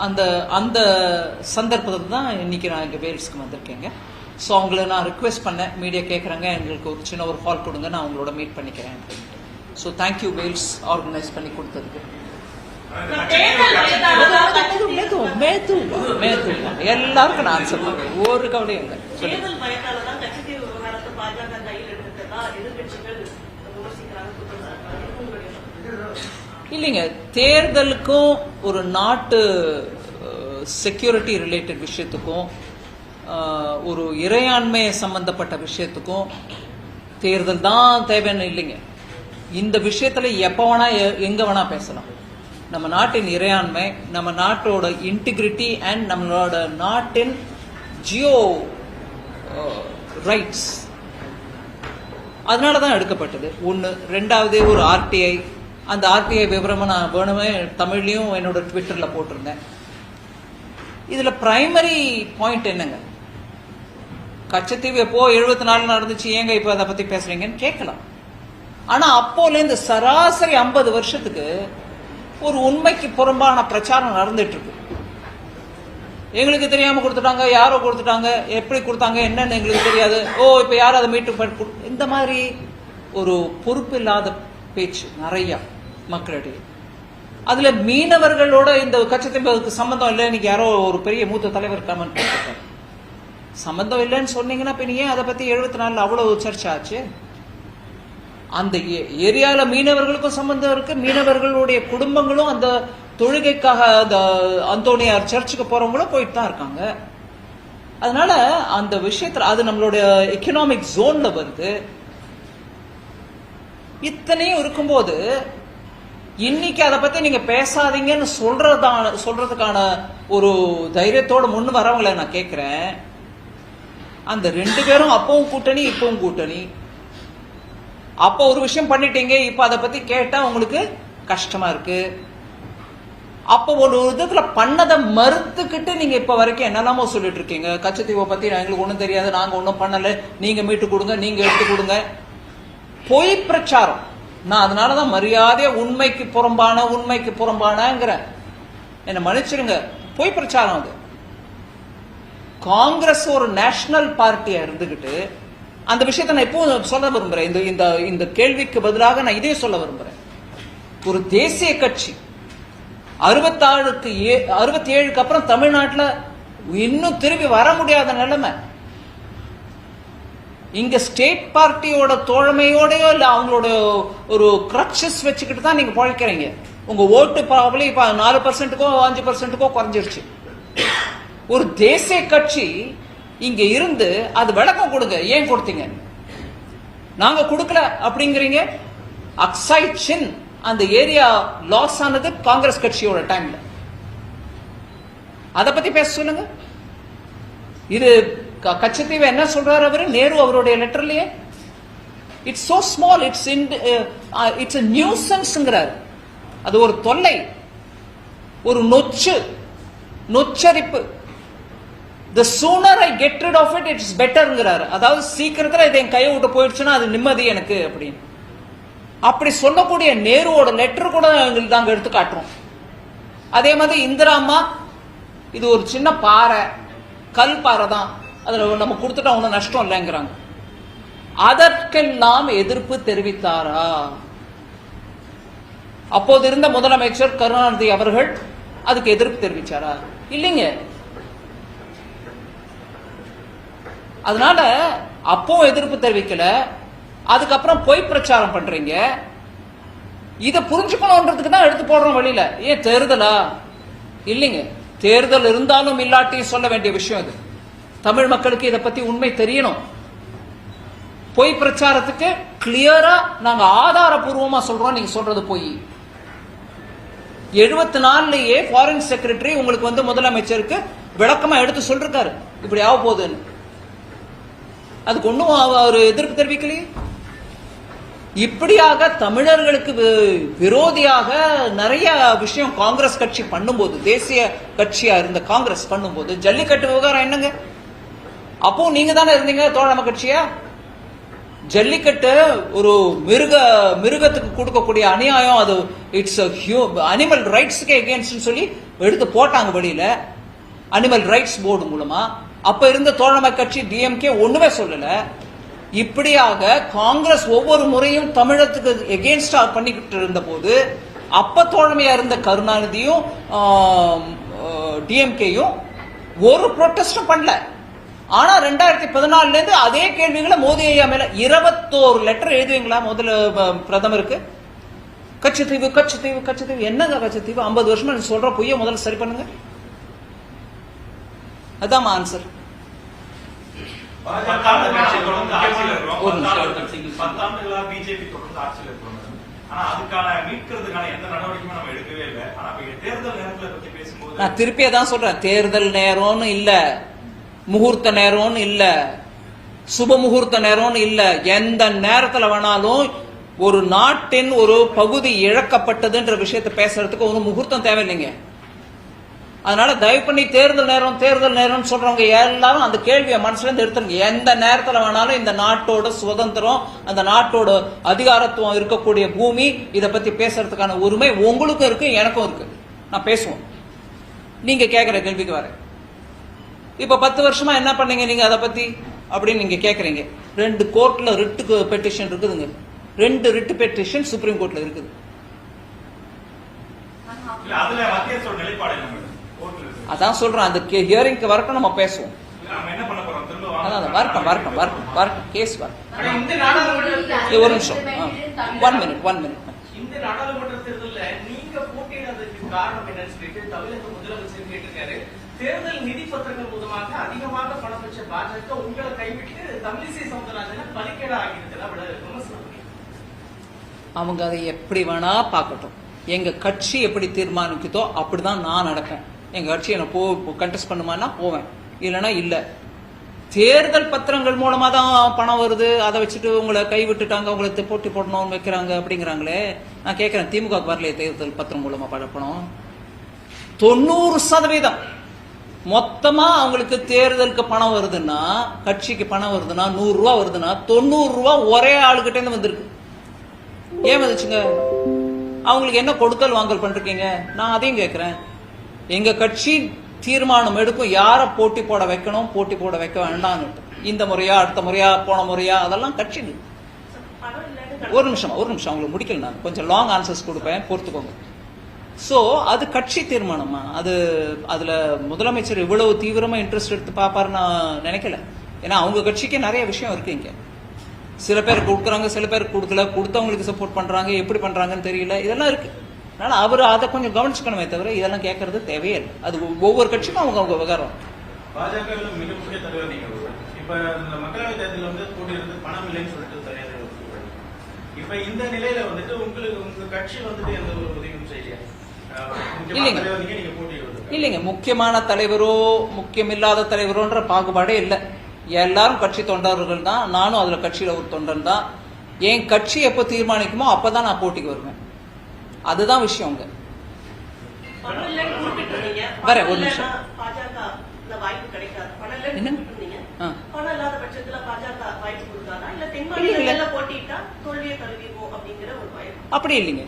அந்த அந்த சந்தர்ப்பத்தில் தான் இன்னைக்கு நான் இங்கே வேல்ஸ்க்கு வந்திருக்கேங்க. ஸோ அவங்கள நான் ரிக்வெஸ்ட் பண்ணேன், மீடியா கேட்குறாங்க, எங்களுக்கு ஒரு சின்ன ஒரு ஹால் கொடுங்க, நான் அவங்களோட மீட் பண்ணிக்கிறேன் அப்படின்ட்டு. ஸோ தேங்க்யூ வேல்ஸ் ஆர்கனைஸ் பண்ணி கொடுத்ததுக்கு. எல்லாருக்கும் நான் ஆன்சர் பண்ணுறேன், ஒரு கவலையும் இல்லை. இல்லைங்க, தேர்தலுக்கும் ஒரு நாட்டு செக்யூரிட்டி ரிலேட்டட் விஷயத்துக்கும் ஒரு இறையாண்மை சம்பந்தப்பட்ட விஷயத்துக்கும் தேர்தல் தான் தேவைன்னு இல்லைங்க. இந்த விஷயத்துல எப்ப வேணா எங்க வேணா பேசலாம். நம்ம நாட்டின் இறையாண்மை, நம்ம நாட்டோட இன்டிகிரிட்டி அண்ட் நம்மளோட நாட்டின் ஜியோ ரைட்ஸ், அதனாலதான் எடுக்கப்பட்டது. ஒன்று. ரெண்டாவது, ஒரு ஆர்டிஐ. அந்த ஆர்டிஐ விவரமா நான் வேணுமே தமிழ்லயும் என்னோட ட்விட்டர்ல போட்டிருந்தேன். இதுல பிரைமரி பாயிண்ட் என்னங்க, கச்சத்தீவு எப்போ 74 நடந்துச்சு, ஏங்க இப்ப அதை பத்தி பேசுறீங்கன்னு கேட்கலாம். ஆனா அப்போல இருந்து சராசரி 50 வருஷத்துக்கு ஒரு உண்மைக்கு புறம்பான பிரச்சாரம் நடந்துட்டு இருக்கு. எங்களுக்கு தெரியாம கொடுத்துட்டாங்க, யாரோ கொடுத்துட்டாங்க, எப்படி கொடுத்தாங்க என்னன்னு எங்களுக்கு தெரியாது, இப்ப யாரும் அதை மீட்டு, இந்த மாதிரி ஒரு பொறுப்பு இல்லாத பேச்சு நிறைய மக்களிடையே. அதுல மீனவர்களோட இந்த கச்சத்தீவுக்கு சம்பந்தம் இல்லை, இன்னைக்கு யாரோ ஒரு பெரிய மூத்த தலைவர் கமெண்ட் பண்ணிருக்காரு. சம்பந்தம் இல்லைன்னு சொன்னீங்கன்னா இப்ப ஏன் அதை பத்தி 74 அவ்வளவு சர்ச்சை ஆச்சு? அந்த ஏரியால மீனவர்களுக்கும் சம்பந்தம் இருக்கு, மீனவர்களுடைய குடும்பங்களும் அந்த தொழுகைக்காக அந்த அந்தோனியார் சர்ச்சுக்கு போறவங்களும் போயிட்டு தான் இருக்காங்க. அதனால அந்த விஷயத்துல அது நம்மளுடைய எக்கனாமிக் ஜோன்ல வருது. இத்தனையும் இருக்கும்போது இன்னைக்கு அதை பத்தி நீங்க பேசாதீங்கன்னு சொல்றதுக்கான ஒரு தைரியத்தோட முன்னு வரவங்களை நான் கேட்கிறேன். அந்த 2 பேரும் அப்பவும் கூட்டணி, இப்பவும் கூட்டணி. அப்போ ஒரு விஷயம் பண்ணிட்டீங்க, இப்ப அதை பத்தி கேட்டா உங்களுக்கு கஷ்டமா இருக்கு. அப்போ ஒரு விதத்துல பண்ணதை மறுத்துக்கிட்டு நீங்க இப்ப வரைக்கும் என்னெல்லாமோ சொல்லிட்டு இருக்கீங்க. கச்சத்தீவை பத்தி எங்களுக்கு ஒண்ணும் தெரியாது, நாங்க ஒன்னும் பண்ணல, நீங்க மீட்டு கொடுங்க, நீங்க எடுத்து கொடுங்க. பொய் பிரச்சாரம். நான் அதனாலதான் மரியாதையா உண்மைக்கு புறம்பானங்கிற என்ன மன்னிச்சிருங்க. பொய் பிரச்சாரம் அது. காங்கிரஸ் ஒரு நேஷனல் பார்ட்டியா இருந்துகிட்டு அந்த விஷயத்தை நான் எப்பவும் சொல்ல விரும்புறேன். இந்த கேள்விக்கு பதிலாக நான் இதே சொல்ல விரும்புறேன். ஒரு தேசிய கட்சி 67க்கு அப்புறம் தமிழ்நாட்டில் இன்னும் திரும்பி வர முடியாத நிலைமை. இங்க ஸ்டேட் பார்ட்டியோட தோழமையோடயோ இல்ல அவங்களோட ஒரு கிரட்சஸ் வச்சுக்கிட்டு தான் நீங்க பழைக்கிறீங்க. உங்க ஓட்டு ப்ராபபிலி இப்ப 4%க்கோ 5%க்கோ குறைஞ்சிருச்சு. ஒரு தேசிய கட்சி இங்க இருந்து அது விளக்கம் கொடுங்க, ஏன் கொடுத்தீங்க? நாங்க கொடுக்கல அப்படிங்கிறீங்க. அக்ஸாய் சின் அந்த ஏரியா லாஸ் ஆனது காங்கிரஸ் கட்சியோட டைம்ல. அத பத்தி பேச சொல்லுங்க. இது கச்சத்தீவு என்ன சொல்றாரு அவரு, நேரு அவருடைய லெட்டர்லயே, it's so small, it's a நியூசன்ஸ்ங்கறாரு. அது ஒரு தொல்லை, ஒரு நொச்சரிப்பு. The sooner I get rid of it, it's betterங்கறாரு. அதாவது சீக்கிரத்துல இது என் கையை விட்டு போயிடுச்சுன்னா அது நிம்மதி எனக்கு அப்படின்னு. அப்படி சொல்லக்கூடிய நேருவோட லெட்டர் கூட நாங்க எடுத்து காட்டுறோம். அதே மாதிரி இந்திரா அம்மா, இது ஒரு சின்ன பாறை, கல் பாறை தான், அதுல நம்ம கொடுத்துட்டா ஒன்னும் நஷ்டம் இல்லைங்கிறாங்க. அதற்கெல்லாம் எதிர்ப்பு தெரிவித்தாரா? அப்போது இருந்த முதலமைச்சர் கருணாநிதி அவர்கள் அதுக்கு எதிர்ப்பு தெரிவிச்சாரா? இல்லைங்க. அதனால அப்போ எதிர்ப்பு தெரிவிக்கல, அதுக்கப்புறம் பொய் பிரச்சாரம் பண்றீங்க. இதை புரிஞ்சுக்கணும்ன்றதுக்கு தான் எடுத்து போடுறோம் வெளியில. ஏன் தேர்தலா? இல்லைங்க, தேர்தல் இருந்தாலும் இல்லாட்டி சொல்ல வேண்டிய விஷயம் இது. தமிழ் மக்களுக்கு இதை பத்தி உண்மை தெரியணும். பொய் பிரச்சாரத்துக்கு கிளியரா நாங்க ஆதாரபூர்வமா சொல்றோம், நீங்க சொல்றது பொய். 74லயே ஃபாரின் செக்ரட்டரி உங்களுக்கு முதலமைச்சருக்கு விளக்கமா எடுத்து சொல்றாரு இப்படி ஆக போகுதுன்னு. அதுக்கு ஒன்னும் ஒரு எதிர்ப்பு தெரிவிக்கலையே. இப்படியாக தமிழர்களுக்கு விரோதியாக நிறைய விஷயம் காங்கிரஸ் கட்சி பண்ணும்போது, தேசிய கட்சியா இருந்த காங்கிரஸ் பண்ணும்போது, ஜல்லிக்கட்டு விவகாரம் என்னங்க? அப்போ நீங்க தானே இருந்தீங்க தோழமை கட்சியா. ஜல்லிக்கட்டு ஒரு மிருகத்துக்கு கொடுக்கக்கூடிய அநியாயம், அது இட்ஸ் அனிமல் ரைட்ஸ்க்கு எகேன்ஸ்ட் சொல்லி எடுத்து போட்டாங்க வெளியில அனிமல் ரைட்ஸ் போர்டு மூலமா. அப்ப இருந்த தோழமை கட்சி டிஎம்கே ஒண்ணுமே சொல்லல. இப்படியாக காங்கிரஸ் ஒவ்வொரு முறையும் தமிழகத்துக்கு எகேன்ஸ்டா பண்ணிக்கிட்டு இருந்த போது அப்ப தோழமையா இருந்த கருணாநிதியும் டிஎம்கேயும் ஒரு ப்ரொட்டஸ்டும் பண்ணல. ஆனா 2014 இருந்து அதே கேள்விகளை மோடி ஐயா மேல 21 லெட்டர் எழுதுவீங்களா முதல்ல பிரதமருக்கு? கச்சத்தீவு கச்சத்தீவு கச்சத்தீவு. என்னங்க கச்சத்தீவு? 50 வருஷமா சொல்ற பொய்ய முதல்ல சரி பண்ணுங்க. அதான் ஆன்சர். நான் திருப்பியே தான் சொல்றேன், தேர்தல் நேரம்னு இல்ல, முகூர்த்த நேரம்னு இல்ல, சுப முகூர்த்த நேரம்னு இல்ல. எந்த நேரத்துல வேணாலும் ஒரு நாட்டின் ஒரு பகுதி இழக்கப்பட்டதுன்ற விஷயத்தை பேசுறதுக்கு ஒரு முகூர்த்தம் தேவையில்லைங்க. அதனால தயவு பண்ணி தேர்தல் நேரம் சொல்றவங்க எல்லாரும் அந்த கேள்வியை மனசுல இருந்து எடுத்துருங்க. எந்த நேரத்துல வேணாலும் இந்த நாட்டோட சுதந்திரம், அந்த நாட்டோட அதிகாரத்துவம் இருக்கக்கூடிய பூமி, இதை பத்தி பேசுறதுக்கான உரிமை உங்களுக்கும் இருக்கு, எனக்கும் இருக்கு. நான் பேசுவோம். நீங்க கேட்கிற கேள்விக்கு வரேன். இப்ப 10 வருஷமா என்ன பண்ணீங்க நீங்க அதை பத்தி அப்படின்னு நீங்க கேக்குறீங்க. 2 கோர்ட்ல ரிட்டு பெட்டிஷன் இருக்குதுங்க. 2 ரிட்டு பெட்டிஷன் சுப்ரீம் கோர்ட்ல இருக்குது. அதான் சொல்றேன், அந்த ஹியரிங்க்கு வரட்டும், நம்ம பேசுவோம். வரட்டும் கேஸ் வரட்டும். ஒரு நிமிஷம், 1 மினிட். இந்த நாடாளுமன்ற தேர்தல்ல நீங்க போட்டியிடுறதுக்கு காரணம் என்னன்னு சொல்லிட்டு தமிழக முதலமைச்சர் கேட்டிருக்காரு. தேர்தல் நிதி பத்திரங்கள் மூலமாக அதிகமாக பணம் பெற்ற பாஜக உங்களை கைவிட்டு தமிழிசை சவுந்தரராஜன் பலிக்கேடா ஆகியிருக்கிறது. அவங்க அதை எப்படி வேணா பார்க்கட்டும். எங்க கட்சி எப்படி தீர்மானிக்குதோ அப்படிதான் நான் நடப்பேன். எங்க கட்சி என்ன கண்டெஸ்ட் பண்ணுமானா போவேன், இல்லைன்னா இல்ல. தேர்தல் பத்திரங்கள் மூலமா தான் பணம் வருது, அதை வச்சுட்டு உங்களை கைவிட்டுட்டாங்க, உங்களை போட்டி போடணும் வைக்கிறாங்க அப்படிங்கிறாங்களே. நான் கேட்கிறேன், திமுக வரலையே தேர்தல் பத்திரம் மூலமா பணம்? 90% மொத்தமா அவங்களுக்கு தேர்தலுக்கு பணம் வருதுன்னா, கட்சிக்கு பணம் வருதுன்னா, 100 ரூபா வருதுன்னா 90 ரூபா ஒரே ஆளுகிட்ட இருந்து வந்திருக்கு. ஏன் வந்துச்சுங்க? அவங்களுக்கு என்ன கொடுக்கல் வாங்கல் பண்றீங்க? நான் அதையும் கேட்கிறேன். எங்க கட்சி தீர்மானம் எடுக்கும் யார போட்டி போட வைக்கணும், போட்டி போட வைக்க வேண்டாம்னு. இந்த முறையா, அடுத்த முறையா, போன முறையா, அதெல்லாம் கட்சி. ஒரு நிமிஷம் அவங்களுக்கு முடிக்கல. நான் கொஞ்சம் லாங் ஆன்சர்ஸ் கொடுப்பேன், பொறுத்துக்கோங்க. சோ அது கட்சி தீர்மானமா? அதுல முதலமைச்சர் இவ்வளவு தீவிரமா இன்ட்ரெஸ்ட் எடுத்து பாப்பாரு நான் நினைக்கல. ஏன்னா அவங்க கட்சிக்கு நிறைய விஷயம் இருக்கு இங்க. சில பேர் கொடுக்குறாங்க, சில பேர் கொடுக்கல, கொடுத்தவங்களுக்கு சப்போர்ட் பண்றாங்க, எப்படி பண்றாங்கன்னு தெரியல, இதெல்லாம் இருக்கு. அதனால அவர் அதை கொஞ்சம் கவனிச்சுக்கணுமே தவிர இதெல்லாம் கேட்கறது தேவையே இல்லை. அது ஒவ்வொரு கட்சிக்கும் அவங்க விவகாரம். பாஜக மிக முக்கிய தலைவர் நீங்க. இப்ப இந்த மக்களவை தேர்தலில் வந்து போட்டியிருந்து பணம் இல்லைன்னு சொல்லிட்டு சரியாக. இப்ப இந்த நிலையில வந்துட்டு உங்க கட்சி வந்துட்டு எந்த ஒரு உதவியும் செய்யல. இல்லைங்க, முக்கியமான தலைவரோ முக்கியமில்லாத தலைவரோன்ற பாகுபாடே இல்லை. எல்லாரும் கட்சி தொண்டர்கள் தான். நானும் அதுல கட்சியில ஒரு தொண்டன் தான். என் கட்சி எப்ப தீர்மானிக்குமோ அப்பதான் நான் போட்டிக்கு வருவேன். அதுதான் விஷயம். வர ஒரு நிமிஷம். அப்படி இல்லைங்க,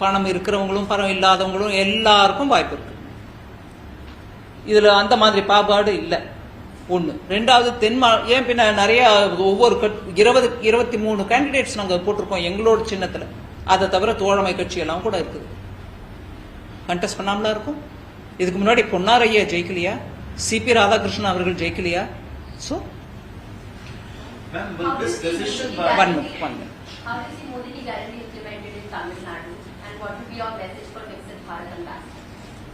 பணம் இருக்கிறவங்களும் பணம் இல்லாதவங்களும் எல்லாருக்கும் வாய்ப்பு இருக்கு. இதுல அந்த மாதிரி பாகுபாடு இல்லை. ஒண்ணு. ரெண்டாவது ஏன் பின்ன நிறைய ஒவ்வொரு 23 கேண்டிடேட்ஸ் நாங்க போட்டிருக்கோம் எங்களோட சின்னத்துல. அதை தவிர தோழமை கட்சி எல்லாம் கூட இருக்குது. கண்டெஸ்ட் பண்ணாமலா இருக்கும். இதுக்கு முன்னாடி பொன்னாரையா ஜெயிக்கலையா? சிபி ராதாகிருஷ்ணன் அவர்கள் ஜெயிக்கலையா? So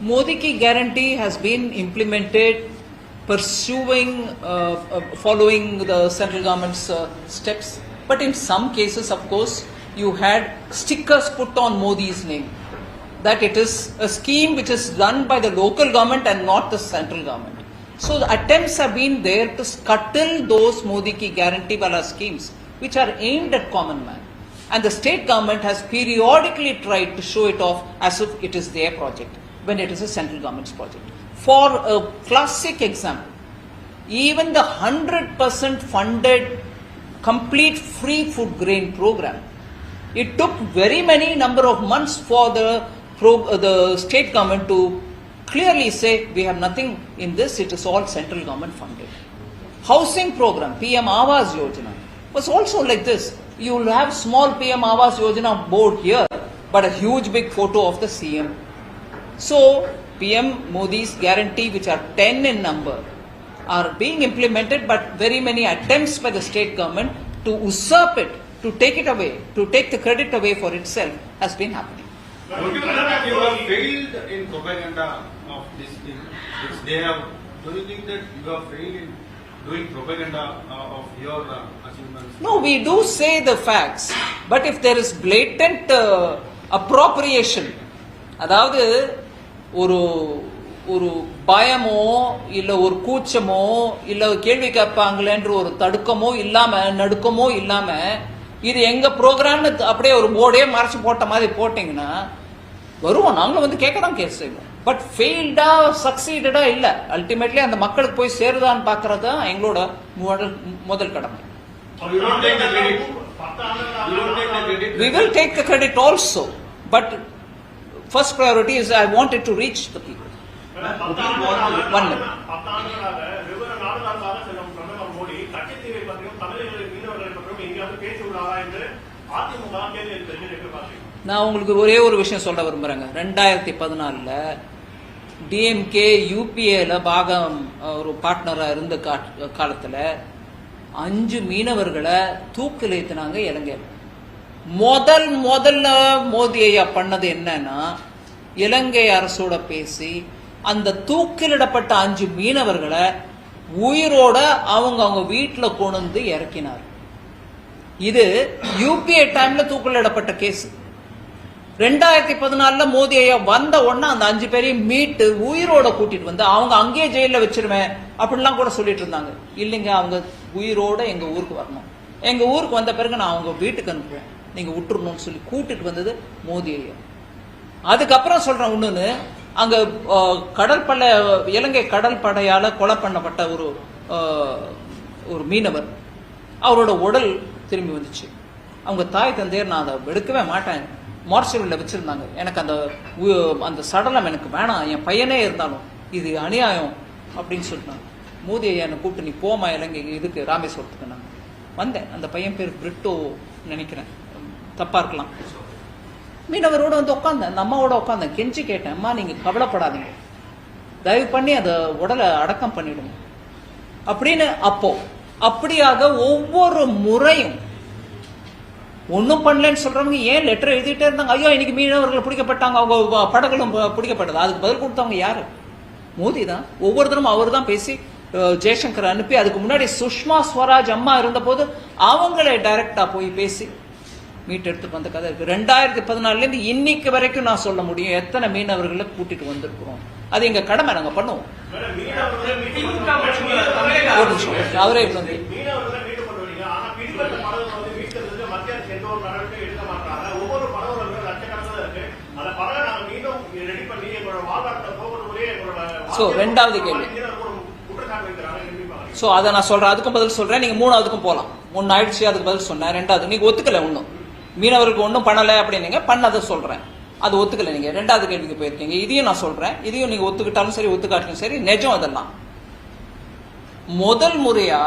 Modi ki guarantee has been implemented following the central government's steps, but in some cases, of course, you had stickers put on Modi's name that it is a scheme which is run by the local government and not the central government. So the attempts have been there to scuttle those Modi ki guarantee wala schemes which are aimed at common man, and the state government has periodically tried to show it off as if it is their project when it is a central government's project. For a classic example, even the 100% funded complete free food grain program. It took very many number of months for the state government to clearly say we have nothing in this, it is all central government funded. Housing program, PM Awas Yojana, was also like this. You will have small PM Awas Yojana board here, but a huge big photo of the CM. So, PM Modi's guarantee, which are 10 in number, are being implemented, but very many attempts by the state government to usurp it, to take it away, to take the credit away for itself, has been happening. You have failed in propaganda of this thing, which they have. Do you think that you have failed in doing propaganda of your achievements? No, we do say the facts, but if there is blatant appropriation, அதாவது ஒரு பயமோ இல்ல ஒரு கூச்சமோ இல்ல கேள்வி கேட்பாங்களேன்ற ஒரு தடுக்கமோ இல்லாம நடுக்கமோ இல்லாம இது எங்க ப்ரோக்ராம்னு அப்படியே ஒரு போர்டே மறைச்சு போட்ட மாதிரி போட்டீங்கன்னா வருவோம், நாங்களும் வந்து கேட்க தான் கேஸ் செய்வோம். பட் ஃபெயில்டா சக்சீடடா இல்ல, அல்டிமேட்லி அந்த மக்களுக்கு போய் சேருதான்னு பாக்குறது தான் எங்களோட முதல் கடமை. We will take the credit also, but first priority is I want it to reach the people. One minute. நான் உங்களுக்கு ஒரே ஒரு விஷயம் சொல்ல விரும்புறேங்க. 2014 டிஎம்கே யூபிஏல பாகம் ஒரு பார்ட்னரா இருந்த காலத்துல 5 மீனவர்களை தூக்கில் ஏத்தினாங்க இலங்கையில். முதல்ல மோடி ஐயா பண்ணது என்னன்னா, இலங்கை அரசோட பேசி அந்த தூக்கிலிடப்பட்ட 5 மீனவர்களை உயிரோட அவங்க வீட்டுல கொண்டு வந்து இறக்கினார். இது யூபிஏ டைம்ல தூக்கிலிடப்பட்ட கேஸ். 2014 மோடி ஐயா வந்த உடனே அந்த 5 பேரையும் மீட்டு உயிரோட கூட்டிட்டு வந்து அவங்க அங்கேயே ஜெயில வச்சிருவேன் அப்படின்லாம் கூட சொல்லிட்டு இருந்தாங்க. இல்லைங்க, அவங்க உயிரோட எங்க ஊருக்கு வரணும், எங்க ஊருக்கு வந்த பிறகு நான் அவங்க வீட்டுக்கு அனுப்புவேன், நீங்க விட்டுறணும்னு சொல்லி கூட்டிட்டு வந்தது மோடி ஐயா. அதுக்கப்புறம் சொல்றேன் ஒண்ணுன்னு, அங்க இலங்கை கடல் படையால கொலை பண்ணப்பட்ட ஒரு மீனவர், அவரோட உடல் திரும்பி வந்துச்சு. அவங்க தாய் தந்தையர் நான் அதை எடுக்கவே மாட்டேன், மார்ஷல்ல வச்சிருந்தாங்க, எனக்கு அந்த சடலம் எனக்கு வேணாம், என் பையனே இருந்தாலும் இது அநியாயம் அப்படின்னு சொல்லிட்டாங்க. மோடி ஐயா என்னை கூப்பிட்டு நீ போமா இலங்கை இதுக்கு ராமேஸ்வரத்துக்கு. நான் வந்தேன். அந்த பையன் பேர் பிரிட்டோ நினைக்கிறேன், தப்பா இருக்கலாம். மீனவரோட வந்து உட்காந்தேன், அந்த அம்மாவோட உட்காந்தேன், கெஞ்சி கேட்டேன், அம்மா நீங்க கவலைப்படாதீங்க, தயவு பண்ணி அந்த உடலை அடக்கம் பண்ணிடுங்க அப்படின்னு. அப்படியாக ஒவ்வொரு முறையும் ஒன்னும் பண்ணலன்னு சொல்றவங்க ஏன் லெட்டர் எழுதிட்டே இருந்தாங்க. ஐயோ இன்னைக்கு மீனவர்கள் பிடிக்கப்பட்டாங்க, அவங்க படகுகளும் பிடிக்கப்பட்டது. அதுக்கு பதில் கொடுத்தவங்க யாரு? மோடி தான். ஒவ்வொரு தரம் அவர் தான் பேசி ஜெய்சங்கர் அனுப்பி, அதுக்கு முன்னாடி சுஷ்மா ஸ்வராஜ் அம்மா இருந்த போது அவங்களே டைரக்டா போய் பேசி மீட் எடுத்து வந்த கதை இருக்கு. 2014 இன்னைக்கு வரைக்கும் நான் சொல்ல முடியும் எத்தனை மீனவர்களை கூட்டிட்டு வந்திருக்கிறோம். அது எங்க கடமை, நாங்க பண்ணுவோம். ஒரு நிமிஷம், அவரே வந்து ரெண்டாவது கேள்வி. சோ அதை நான் சொல்றேன், அதுக்கும் பதில் சொல்றேன். நீங்க மூணாவதுக்கும் போலாம். ஒன்னு ஆயிடுச்சு, அதுக்கு பதில் சொன்னேன். ரெண்டாவது நீங்க ஒத்துக்கல, ஒன்னும் மீனவருக்கு ஒன்னும் பண்ணல அப்படின்னு பண்ணதை சொல்றேன், அது ஒத்துக்கல. நீங்க ரெண்டாவது கேள்விக்கு போயிருக்கீங்க, இதையும் நான் சொல்றேன். இதையும் நீங்க ஒத்துக்கிட்டாலும் சரி ஒத்துக்காட்டாலும் சரி நிஜம். அதெல்லாம் முதல் முறையா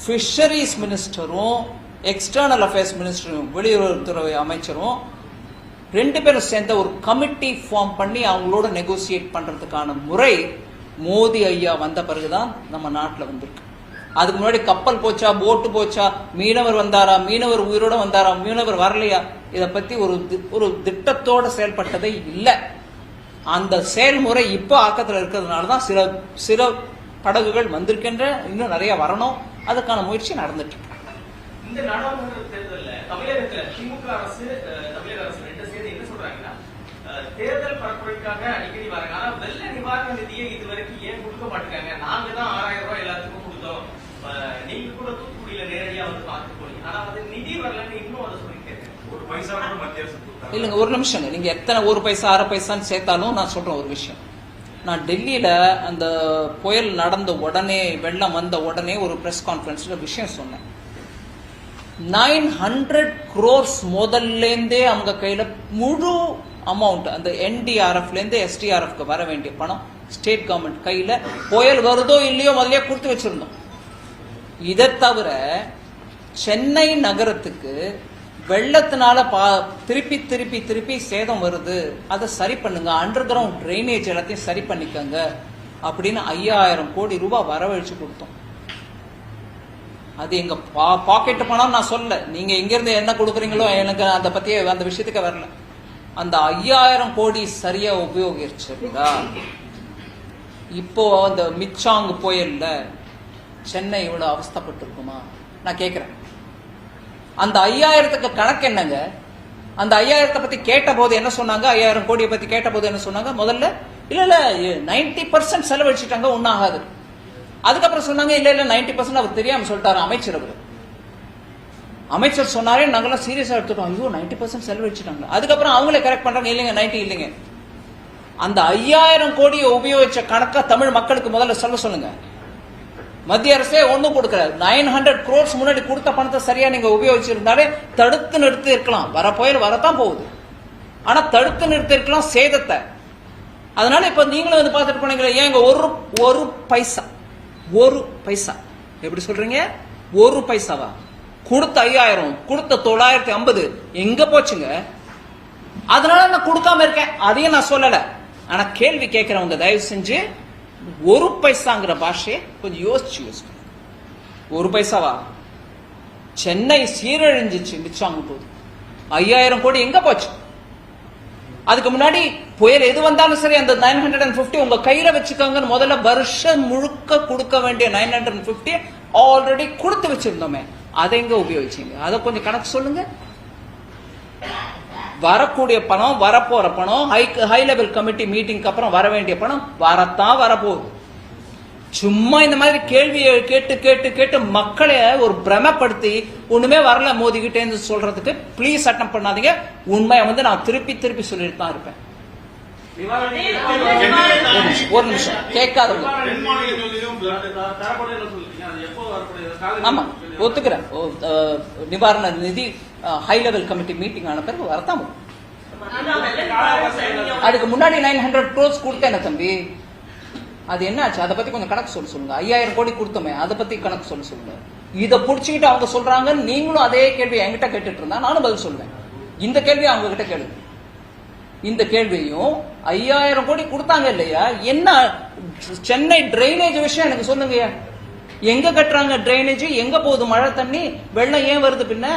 ஃபிஷரிஸ் மினிஸ்டரும் எக்ஸ்டர்னல் அஃபேர்ஸ் மினிஸ்டரும் வெளியுறவுத்துறை அமைச்சரும் 2 பேரும் சேர்ந்த ஒரு கமிட்டி ஃபார்ம் பண்ணி அவங்களோட நெகோசியேட் பண்றதுக்கான முறை மோடி ஐயா வந்த பிறகுதான் நம்ம நாட்டில் வந்திருக்கு. அதுக்கு முன்னாடி கப்பல் போச்சா, போட்டு போச்சா, மீனவர் வந்தாரா, மீனவர் உயிரோட வந்தாரா, மீனவர் வரலையா, இதை பத்தி ஒரு திட்டத்தோட செயல்பட்டதே இல்லை. அந்த செயல்முறை இப்போ ஆக்கத்தில் இருக்கிறதுனாலதான் சில படகுகள் வந்திருக்கின்ற, இன்னும் நிறைய வரணும், அதுக்கான முயற்சி நடந்துட்டு இருக்கு. இந்த நாடாளுமன்ற தேர்தலில் தமிழகத்துல திமுக அரசு தமிழக அரசு 2 சேர்ந்து என்ன சொல்றாங்கன்னா, தேர்தல் பரப்புரைக்காக அடிக்கடி வராங்க, ஆனா வெள்ள நிவாரண நிதியை இதுவரைக்கும் ஏன் கொடுக்க மாட்டேங்காங்க, நாங்க தான் 6000 ரூபாய் எல்லாத்துக்கும் கொடுத்தோம், நீங்க கூட தூத்துக்குடியில நேரடியா வந்து பார்த்து போனீங்க, ஆனா அது நிதி வரலன்னு இன்னும் அதை சொல்லிட்டு ஒரு பைசா கூட மத்திய அரசு இல்லைங்க. ஒரு நிமிஷம், நீங்க எத்தனை 1 பைசா 1/2 பைசான்னு சேர்த்தாலும் நான் சொல்றேன் ஒரு விஷயம். நான் டெல்லியில அந்த புயல் நடந்த உடனே, வெள்ளம் வந்த உடனே ஒரு பிரஸ் கான்ஃபரன்ஸ்ல விஷயம் சொன்னேன். 900 crores முதல்லேருந்தே அவங்க கையில முழு அமௌண்ட் அந்த NDRFல இருந்து SDRFக்கு வர வேண்டிய பணம் ஸ்டேட் கவர்மெண்ட் கையில புயல் வருதோ இல்லையோ முதல்லயே கொடுத்து வச்சிருந்தோம். இதை தவிர சென்னை நகரத்துக்கு வெள்ளத்தினால திருப்பி திருப்பி திருப்பி சேதம் வருது, அதை சரி பண்ணுங்க, அண்டர் கிரவுண்ட் ட்ரைனேஜ் எல்லாத்தையும் சரி பண்ணிக்கங்க அப்படின்னு 5000 கோடி ரூபாய் வரவழைச்சு கொடுத்தோம். அது எங்க பாக்கெட் பணம் நான் சொல்ல, நீங்க எங்க இருந்து என்ன கொடுக்குறீங்களோ எனக்கு அந்த பத்தியே அந்த விஷயத்துக்கு வரல. அந்த 5000 கோடி சரியா உபயோகிச்சிருந்தா இப்போ அந்த மிச்சாங் புயல்ல சென்னை இவ்வளவு அவஸ்தப்பட்டு இருக்குமா நான் கேட்கிறேன். அந்த 5000க்கு கணக்கு என்னங்க? அந்த 5000 பத்தி கேட்ட போது என்ன சொன்னாங்க? 5000 கோடியை பத்தி கேட்ட போது என்ன சொன்னாங்க? முதல்ல இல்ல 90% செலவழிச்சிட்டாங்க, ஒன்னாகாது. அதுக்கப்புறம் சொன்னாங்க இல்ல 90% அவர் தெரியாம சொல்லிட்டாரு அமைச்சர். அவர் அமைச்சர் சொன்னாரே நாங்கெல்லாம் சீரியஸா எடுத்துட்டோம். ஐயோ 90% செலவழிச்சிட்டாங்க. அதுக்கப்புறம் அவங்களே கரெக்ட் பண்றாங்க, இல்லைங்க 90 இல்லைங்க. அந்த 5000 கோடியை உபயோகிச்ச கணக்கா தமிழ் மக்களுக்கு முதல்ல சொல்லுங்க. மத்திய அரசே ஒன்னும் கொடுக்கல. 900 crores முன்னாடி கொடுத்த பணத்தை சரியா நீங்க உபயோகிச்சிருந்தாலே தடுத்து நிறுத்தி இருக்கலாம். வர புயல் வரத்தான் போகுது, ஆனா தடுத்து நிறுத்தி இருக்கலாம் சேதத்தை. அதனால இப்ப நீங்களும் வந்து பார்த்துட்டு போனீங்களே, ஏங்க ஒரு பைசா எப்படி சொல்றீங்க? ஒரு பைசாவா? கொடுத்த 5000 கொடுத்த 950 எங்க போச்சுங்க? அதனால நான் கொடுக்காம இருக்கேன், அதையும் நான் சொல்லல. ஆனா கேள்வி கேட்கிறவங்க தயவு செஞ்சு ஒரு பைசாங்கிற பாஷையை கொஞ்சம் யோசிச்சு ஒரு பைசாவா? சென்னை சீரழிஞ்சிச்சு மிச்சாங்க போது 5000 கோடி எங்க போச்சு? அதுக்கு முன்னாடி புயல் எது வந்தாலும் சரி அந்த 950 உங்க கையில வச்சுக்கோங்க. முதல்ல வருஷம் முழுக்க கொடுக்க வேண்டிய 950 ஆல்ரெடி கொடுத்து வச்சிருந்தோமே, அதை எங்க உபயோகிச்சீங்க? அதை கொஞ்சம் கணக்கு சொல்லுங்க. வரக்கூடிய பணம், வரப்போற பணம், ஹை லெவல் கமிட்டி மீட்டிங்க்கு அப்புறம் வர வேண்டிய பணம் வரத்தான் வரப்போகுது. சும்மா இந்த மாதிரி கேள்வியை கேட்டு கேட்டு கேட்டு மக்களை ஒரு பிரமப்படுத்தி ஒண்ணுமே வரல மோதிக்கிட்டே சொல்றதுக்கு ப்ளீஸ் அட்டம் பண்ணாதீங்க. உண்மையை வந்து நான் திருப்பி திருப்பி சொல்லிட்டு தான் இருப்பேன். ஒரு நிமிஷம் கேட்காதவங்க. ஆமா ஒத்துக்கிறேன். நிவாரண நிதி ஹை லெவல் கமிட்டி மீட்டிங் ஆன பிறகு வரத்தான். அதுக்கு முன்னாடி 900 crores கொடுத்தேன் தம்பி. அது என்ன ஆச்சு? அதை பத்தி கொஞ்சம் கணக்கு சொல்லுங்க. 5000 கோடி கொடுத்தோமே, அதை பத்தி கணக்கு சொல்லுங்க. இதை புடிச்சுக்கிட்டு அவங்க சொல்றாங்க, நீங்களும் அதே கேள்வி என்கிட்ட கேட்டுட்டு இருந்தா நானும் பதில் சொல்லுவேன். இந்த கேள்வியை அவங்க கிட்ட கேளுங்க. இந்த கேள்வியும் 5000 கோடி கொடுத்தாங்க இல்லையா, என்ன சென்னை டிரைனேஜ் விஷயம் எனக்கு சொல்லுங்க. எங்க கட்டுறாங்க டிரைனேஜ்? எங்க போகுது மழை தண்ணி? வெள்ளம் ஏன் வருது? பின்ன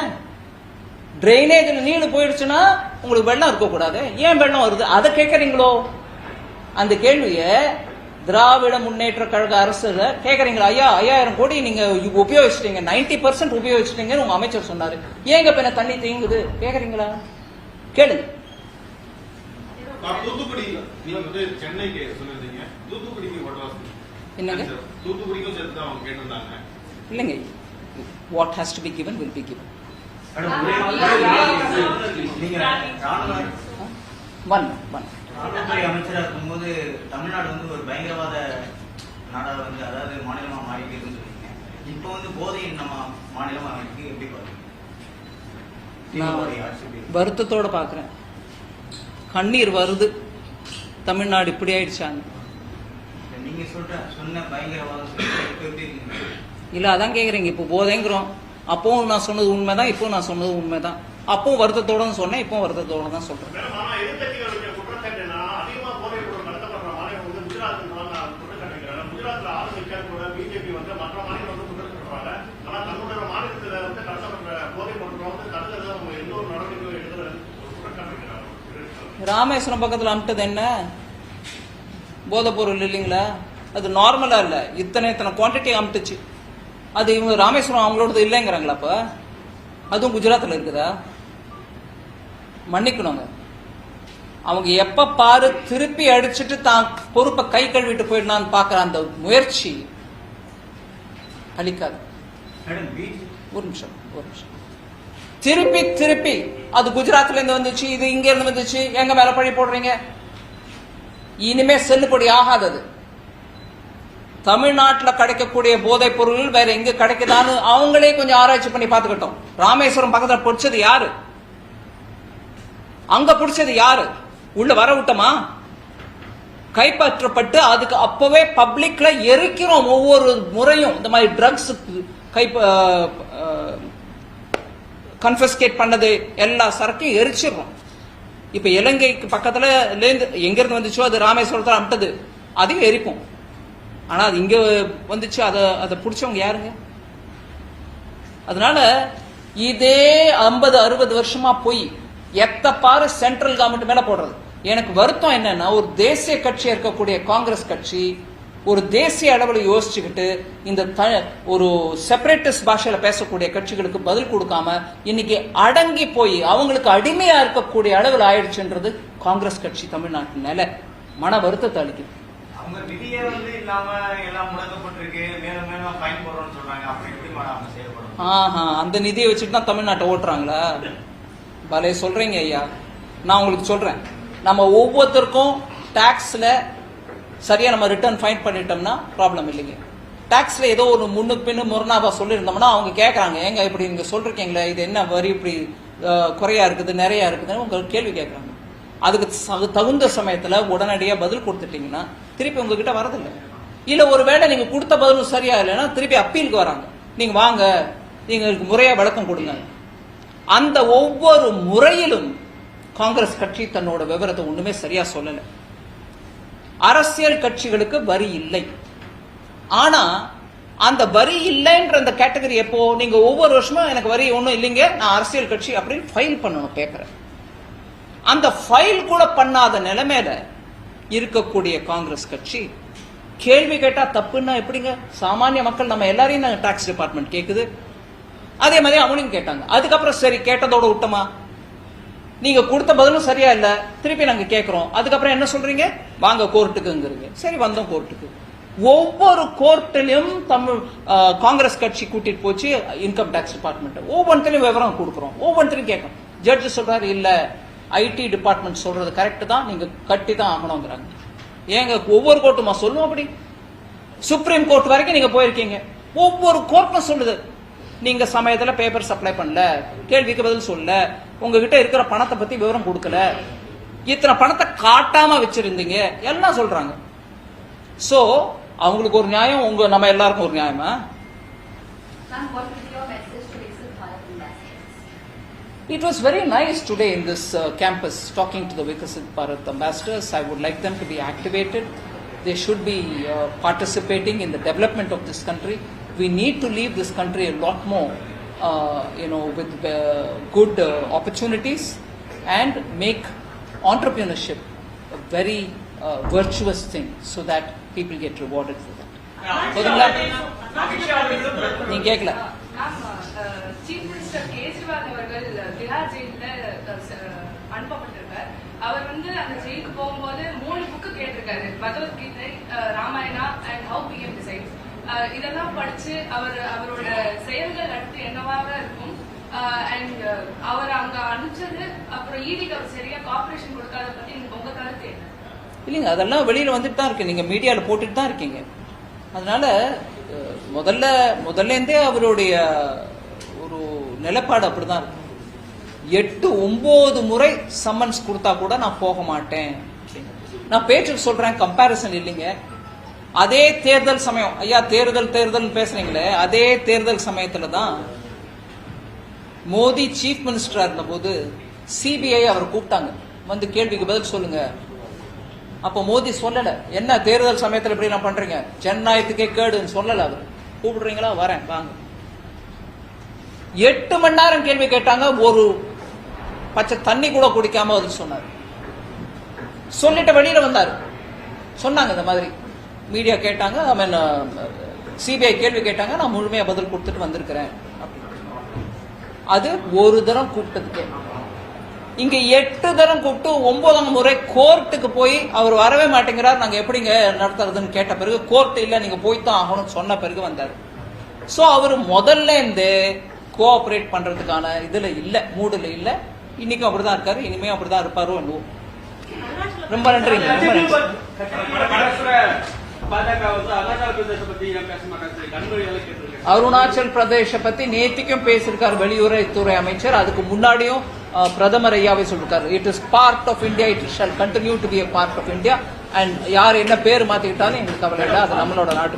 டிரைனேஜ்ல நீடு போயிடுச்சுன்னா உங்களுக்கு வெள்ளம் இருக்கக்கூடாது, ஏன் வெள்ளம் வருது? அதை கேட்கறீங்களோ? அந்த கேள்விய திராவிட முன்னேற்ற கழக அரசு கேட்கறீங்களா? ஐயா 5000 கோடி நீங்க உபயோகிச்சிட்டீங்க, 90% உபயோகிச்சிட்டீங்கன்னு உங்க அமைச்சர் சொன்னாரு, ஏங்க பின்ன தண்ணி தீங்குது கேக்குறீங்களா? கேளுங்க. தூத்துக்குடி நீங்க வந்து சென்னைக்கு சொல்லிருந்தீங்க, தூத்துக்குடிக்கு என்னங்க? தூத்துக்குடிக்கும் சேர்த்து அவங்க கேட்டிருந்தாங்க. இல்லைங்க, what has to be given will be given. ராணுவத்துறை அமைச்சராக இருக்கும்போது தமிழ்நாடு வந்து ஒரு பயங்கரவாத நாடா வந்து, அதாவது மாநிலமா மாறிட்டு இருக்குன்னு சொல்லியிருக்கீங்க. இப்போ வந்து போதையின் நம்ம மாநிலமா அமைக்கு எப்படி பாருங்க? வருத்தத்தோட பாக்குறேன், கண்ணீர் வருது. தமிழ்நாடு இப்படி ஆயிடுச்சாங்க. நீங்க சொன்ன பயங்கரவாதம் எப்படி இருக்கு? இல்ல அதான் கேக்குறீங்க. இப்போ போதைங்கிறோம், அப்பவும் நான் சொன்னது உண்மைதான், இப்போ நான் சொன்னது உண்மைதான். அப்பவும் வருத்தத்தோட சொன்னேன், இப்போ வருத்தத்தோட தான் சொல்றேன். ராமேஸ்வரம் பக்கத்துல அமிட்டது என்ன போதை பொருள் இல்லைங்களா? அது நார்மலா இல்ல, இத்தனை குவான்டிட்டி அமிட்டுச்சு. அது இவங்க ராமேஸ்வரம் அவங்களோடது இல்லைங்கிறாங்களா? அப்ப அதுவும் குஜராத்ல இருக்குதா? மன்னிக்கணுங்க. அவங்க எப்ப பாரு திருப்பி அடிச்சுட்டு தான் பொறுப்பை கை கழுவிட்டு போயிடலான்னு பாக்குற அந்த முயற்சி அளிக்காது. ஒரு நிமிஷம். திருப்பி திருப்பி அது குஜராத்ல இருந்து வந்துச்சு, இது இங்க இருந்து வந்துச்சு, எங்க மேல பழி போடுறீங்க? இனிமே செல்லுபடி ஆகாதது. தமிழ்நாட்டில் கிடைக்கக்கூடிய போதைப் பொருள்கள் வேற எங்க கிடைக்குதான்னு அவங்களே கொஞ்சம் ஆராய்ச்சி பண்ணி பார்த்துக்கிட்டோம். ராமேஸ்வரம் பக்கத்தில் பிடிச்சது யாரு? அங்க பிடிச்சது யாரு? உள்ள வர விட்டோமா? கைப்பற்றப்பட்டு அதுக்கு அப்பவே பப்ளிக்ல எரிக்கிறோம். ஒவ்வொரு முறையும் இந்த மாதிரி ட்ரக்ஸ் கன்ஃபிஸ்கேட் பண்ணது எல்லா சரக்கையும் எரிச்சிடுறோம். இப்ப இலங்கைக்கு பக்கத்துல எங்க இருந்து வந்துச்சோ அது ராமேஸ்வரத்தில் அமிட்டது அதையும் எரிப்போம். ஆனா அது இங்க வந்துச்சு, அதை பிடிச்சவங்க யாருங்க? அதனால இதே 50-60 வருஷமா போய் எத்தப்பாரு சென்ட்ரல் கவர்மெண்ட் மேல போடுறது. எனக்கு வருத்தம் என்னன்னா, ஒரு தேசிய கட்சியா இருக்கக்கூடிய காங்கிரஸ் கட்சி ஒரு தேசிய அளவில் யோசிச்சுக்கிட்டு இந்த ஒரு செப்பரேட்டிஸ்ட் பாஷையில பேசக்கூடிய கட்சிகளுக்கு பதில் கொடுக்காம இன்னைக்கு அடங்கி போய் அவங்களுக்கு அடிமையா இருக்கக்கூடிய அளவில் ஆயிடுச்சுன்றது காங்கிரஸ் கட்சி தமிழ்நாட்டு நிலை மன வருத்தத்தை அளிக்குது. அவங்க விதியே இல்லாம எல்லாம் முடக்கப்பட்டிருக்கு, மேலும் மேலும் ஃபைன் போடுறோம்னு சொல்றாங்க. அப்படி எப்படி அவங்க செயல்படும்? அந்த நிதியை வச்சுட்டு தான் தமிழ்நாட்டை ஓட்டுறாங்களா? பலே சொல்றீங்க ஐயா. நான் உங்களுக்கு சொல்றேன், நம்ம ஒவ்வொருத்தருக்கும் டாக்ஸ்ல சரியா நம்ம ரிட்டர்ன் ஃபைன் பண்ணிட்டோம்னா ப்ராப்ளம் இல்லைங்க. டாக்ஸ்ல ஏதோ ஒரு முன்னுக்கு பின்னு முரணாவா சொல்லியிருந்தோம்னா அவங்க கேட்கறாங்க, ஏங்க இப்படி நீங்க சொல்றீங்களே, இது என்ன வரி இப்படி குறையா இருக்குது நிறைய இருக்குதுன்னு உங்க கேள்வி கேட்கறாங்க. அதுக்கு தகுந்த சமயத்துல உடனடியா பதில் கொடுத்துட்டீங்கன்னா திருப்பி உங்ககிட்ட வரதில்லை. இல்ல ஒருவேளை நீங்க கொடுத்த பதிலும் சரியா இல்லைன்னா திருப்பி அப்பீலுக்கு வராங்க. நீங்க வாங்க, நீங்க முறையா விளக்கம் கொடுங்க. அந்த ஒவ்வொரு முறையிலும் காங்கிரஸ் கட்சி தன்னோட விவரத்தை ஒண்ணுமே சரியா சொல்லல. அரசியல் கட்சிகளுக்கு வரி இல்லை. ஆனா அந்த வரி இல்லைன்ற அந்த கேட்டகரி எப்போ நீங்க ஒவ்வொரு வருஷமும் எனக்கு வரி ஒண்ணும் இல்லைங்க, நான் அரசியல் கட்சி அப்படின்னு ஃபைல் பண்ணணும் பேப்பரை. அந்த ஃபைல் கூட பண்ணாத நிலைமையில இருக்கக்கூடிய காங்கிரஸ் கட்சி கேள்வி கேட்டா தப்புன்னா எப்படிங்க? சாமானிய மக்கள் நம்ம எல்லாரையும் நாங்க டாக்ஸ் டிபார்ட்மெண்ட் கேக்குது, அதே மாதிரி அவனையும் கேட்டாங்க. அதுக்கப்புறம் சரி கேட்டதோட விட்டோமா? நீங்க கொடுத்த பதிலும் சரியா இல்ல, திருப்பி நாங்க கேட்கிறோம். அதுக்கப்புறம் என்ன சொல்றீங்க? வாங்க கோர்ட்டுக்குங்கிறீங்க. சரி வந்தோம் கோர்ட்டுக்கு. ஒவ்வொரு கோர்ட்டிலும் காங்கிரஸ் கட்சி கூட்டிட்டு போச்சு இன்கம் டாக்ஸ் டிபார்ட்மெண்ட். ஒவ்வொன்றிலையும் விவரம் கொடுக்குறோம், ஒவ்வொன்றிலையும் கேட்கும். ஜட்ஜ் சொல்றாரு இல்ல ஐடி டிபார்ட்மெண்ட் சொல்றது கரெக்ட் தான், நீங்க கட்டி தான் ஆகணுங்கிறாங்க. ஏங்க ஒவ்வொரு கோர்ட்டுமா சொல்லும் அப்படி? சுப்ரீம் கோர்ட் வரைக்கும் நீங்க போயிருக்கீங்க, ஒவ்வொரு கோர்ட்டும் சொல்லுது நீங்க சமயத்துல பேப்பர் சப்ளை பண்ணல, கேள்விக்கு பதில் சொல்ல, உங்ககிட்ட இருக்கிற பணத்தை பத்தி விவரம் கொடுக்கல, இத்தனை பணத்தை காட்டாம வச்சிருந்தீங்க எல்லாம் சொல்றாங்க. சோ அவங்களுக்கு ஒரு நியாயம், நம்ம எல்லாருக்கும் ஒரு நியாயமா? It was very nice today in this campus talking to the Vikasit Bharat ambassadors. I would like them to be activated. They should be participating in the development of this country. We need to leave this country a lot more, with good opportunities and make entrepreneurship a very virtuous thing so that people get rewarded for that. நீங்க கேட்கல? Chief minister Kejriwal அவர்கள் திஹார் ஜெயில அனுப்பப்பட்டிருக்கார். அவர் அந்த ஜெயிலுக்கு போகும்போது 3 book கேட்டிருக்காரு, Bhagavad Gita, Ramayana and how PM decides. இதெல்லாம் படிச்சு அவரோட செயல்கள் அடுத்து என்னவாக இருக்கும், அண்ட் அவர் அங்க அனுப்பிச்சது அப்புறம் ஈடிக்கு அவர் சரியா கார்பரேஷன் கொடுக்காத பத்தி உங்க கருத்து என்ன? இல்லைங்க, அதெல்லாம் வெளியில வந்துட்டு தான் இருக்கு, நீங்க மீடியால போட்டுட்டு தான் இருக்கீங்க. அதனால முதல்ல அவருடைய ஒரு நிலைப்பாடு அப்படிதான் இருக்கு. 8-9 முறை சம்மன்ஸ் கொடுத்தா கூட நான் போக மாட்டேன். நான் பேச்சுக்கு சொல்றேன், கம்பேரிசன் இல்லைங்க. அதே தேர்தல் சமயம், ஐயா தேர்தல் பேசுறீங்களே, அதே தேர்தல் சமயத்துல தான் மோடி சீஃப் மினிஸ்டரா இருந்த போது சிபிஐ அவர் கூப்பிட்டாங்க, வந்து கேள்விக்கு பதில் சொல்லுங்க. அப்ப மோடி சொல்லல, என்ன தேர்தல் சமயத்துல இப்படி நான் பண்றீங்க, ஜனநாயகத்துக்கே கேடுன்னு சொல்லல. அவர் கூப்பிடுறீங்களா, வரேன் வாங்க. 8 மணி நேரம் கேள்வி கேட்டாங்க, ஒரு பச்சை தண்ணி கூட குடிக்காம பதில் சொன்னார். சொல்லிட்டு வெளியில வந்தாரு, சொன்னாங்க இந்த மாதிரி மீடியா கேட்டாங்க, சிபிஐ கேள்வி கேட்டாங்க, நான் முழுமையா பதில் கொடுத்துட்டு வந்திருக்கிறேன். அது ஒரு தரம் கூப்பிட்டதுக்கு. இங்க 8 தரம் கூப்பிட்டு 9ஆம் முறை கோர்ட்டுக்கு போய் அவர் வரவே மாட்டேங்கிறார், நாங்க எப்படிங்க நடத்துறதுன்னு கேட்ட பிறகு கோர்ட் இல்ல நீங்க போய்தான் ஆகணும்னு சொன்ன பிறகு வந்தாரு. சோ அவர் முதல்ல இருந்து கோஆபரேட் பண்றதுக்கான இதுல இல்ல, மூடுல இல்ல. இன்னைக்கும் அப்படிதான் இருக்காரு, இனிமே அப்படிதான் இருப்பாரோ என்னவோ. ரொம்ப நன்றிங்க. பாஜக அருணாச்சல அருணாச்சல் பிரதேச பத்தி நேத்திக்கும் பேசியிருக்காரு வெளியுறவுத்துறை அமைச்சர். அதுக்கு முன்னாடியும் பிரதமர் ஐயாவே சொல்லிருக்காரு, it is part of India, it shall continue to be a part of India. And யார் என்ன பேர் மாத்திக்கிட்டாலும் எங்களுக்கு கவலை இல்லை, அது நம்மளோட நாட்டு.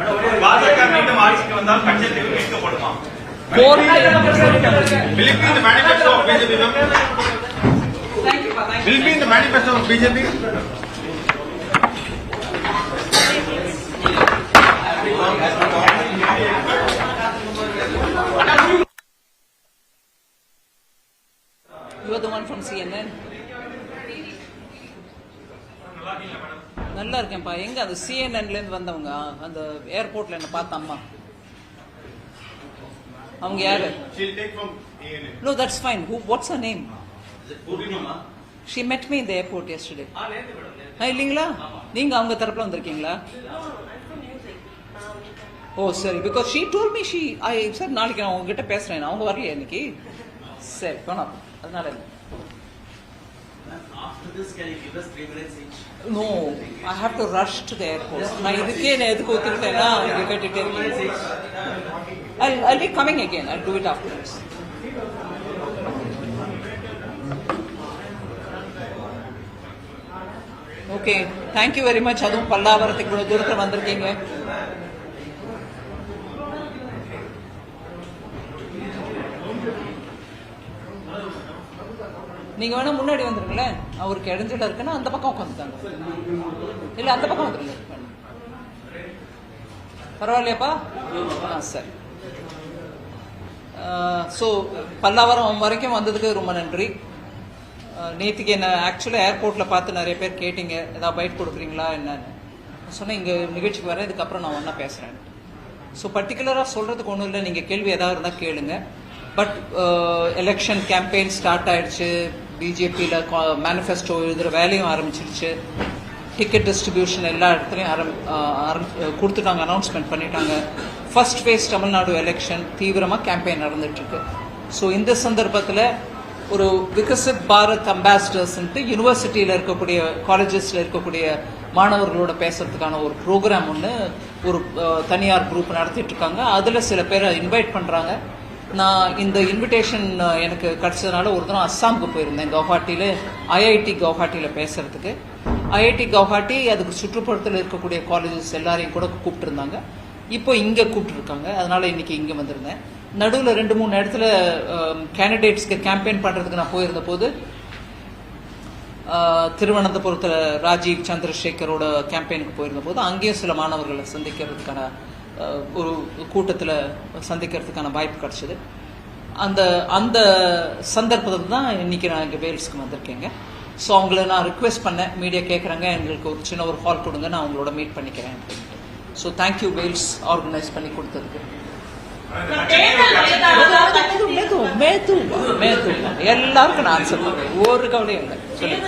Will be in the manifesto of BJP. You are the one from CNN. நல்லா இருக்கேன்ப்பா. எங்க அந்த சிஎன்என்ல இருந்து வந்தவங்க அந்த ஏர்போர்ட்ல என்ன பார்த்த அம்மா, அவங்க யாரு? She'll take from ANN. No, that's fine. What's her name? Purnima She met me in the airport yesterday. நேத்து மேடம் இல்லீங்களா? நீங்க அவங்க தரப்புல வந்திருக்கீங்களா? ஓ சரி, because she told me sir நாளைக்கு நான் உங்ககிட்ட பேசுறேன். அவங்க வரலையா இன்னைக்கு? சரி போனோம், அதனால after this can you give us 3 minutes each? No, I have to rush to the airport. நான் இதுக்கே நான் எதுக்கு ஒத்துக்கிட்டேன்னா you get to tell me. I'll be coming again. I'll do it afterwards. Okay, thank you very much. அதுவும் பல்லாவரத்துக்கு இவ்வளவு தூரத்தில் வந்திருக்கீங்க. நீங்க வேணா முன்னாடி வந்துருங்களேன், அவருக்கு இடைஞ்சல இருக்குன்னா அந்த பக்கம் உட்காந்துட்டாங்க. இல்ல அந்த பக்கம் வந்துருங்க, பரவாயில்லையாப்பா? சரி. ஸோ பல்லாவரம் வரைக்கும் வந்ததுக்கு ரொம்ப நன்றி. நேற்றுக்கு என்ன ஆக்சுவலாக ஏர்போர்ட்டில் பார்த்து நிறைய பேர் கேட்டீங்க, ஏதாவது பைட் கொடுக்குறீங்களா என்னன்னு. சொன்னேன் இங்கே நிகழ்ச்சிக்கு வரேன், இதுக்கப்புறம் நான் ஒன்றா பேசுகிறேன். ஸோ பர்டிகுலராக சொல்கிறதுக்கு ஒன்றும் இல்லை, நீங்கள் கேள்வி ஏதாவது இருந்தால் கேளுங்க. பட் எலெக்ஷன் கேம்பெயின் ஸ்டார்ட் ஆயிடுச்சு, பிஜேபியில் மேனிஃபெஸ்டோ எழுதுகிற வேலையும் ஆரம்பிச்சிருச்சு, டிக்கெட் டிஸ்ட்ரிபியூஷன் எல்லா இடத்துலையும் கொடுத்துட்டாங்க, அனௌன்ஸ்மெண்ட் பண்ணிட்டாங்க. ஃபர்ஸ்ட் ஃபேஸ் தமிழ்நாடு எலெக்ஷன் தீவிரமாக கேம்பெயின் நடந்துட்டுருக்கு. ஸோ இந்த சந்தர்ப்பத்தில் ஒரு விகசித் பாரத் அம்பாசிடர்ஸ்ன்ட்டு யூனிவர்சிட்டியில் இருக்கக்கூடிய காலேஜஸில் இருக்கக்கூடிய மாணவர்களோட பேசுறதுக்கான ஒரு ப்ரோக்ராம் ஒன்று ஒரு தனியார் குரூப் நடத்திட்டு இருக்காங்க. அதில் சில பேரை இன்வைட் பண்ணுறாங்க. நான் இந்த இன்விடேஷன் எனக்கு கிடச்சதுனால ஒரு தினம் அஸ்ஸாமுக்கு போயிருந்தேன், கவுஹாட்டியில் ஐஐடி கவுஹாட்டியில் பேசுறதுக்கு. ஐஐடி கவுஹாட்டி அதுக்கு சுற்றுப்புறத்தில் இருக்கக்கூடிய காலேஜஸ் எல்லாரையும் கூட கூப்பிட்டுருந்தாங்க. இப்போ இங்கே கூப்பிட்டுருக்காங்க, அதனால இன்னைக்கு இங்கே வந்திருந்தேன். நடுவில் 2-3 இடத்துல கேண்டிடேட்ஸ்க்கு கேம்பெயின் பண்ணுறதுக்கு நான் போயிருந்த போது திருவனந்தபுரத்தில் ராஜீவ் சந்திரசேகரோட கேம்பெயினுக்கு போயிருந்த போது அங்கேயும் சில மாணவர்களை சந்திக்கிறதுக்கான ஒரு கூட்டத்தில் சந்திக்கிறதுக்கான வாய்ப்பு கிடச்சிது. அந்த அந்த சந்தர்ப்பத்தில் தான் இன்னைக்கு நான் இங்கே வேல்ஸ்க்கு வந்திருக்கேங்க. ஸோ அவங்கள நான் ரிக்வெஸ்ட் பண்ணேன், மீடியா கேட்குறாங்க, எங்களுக்கு ஒரு சின்ன ஒரு ஹால் கொடுங்க, நான் அவங்களோட மீட் பண்ணிக்கிறேன் அப்படின்ட்டு. ஸோ தேங்க்யூ வேல்ஸ் ஆர்கனைஸ் பண்ணி கொடுத்ததுக்கு. எல்லாருக்கும் நான் ஆன்சர் பண்ணுறேன், ஒரு கவலையும் இல்லை. சொல்லுங்க.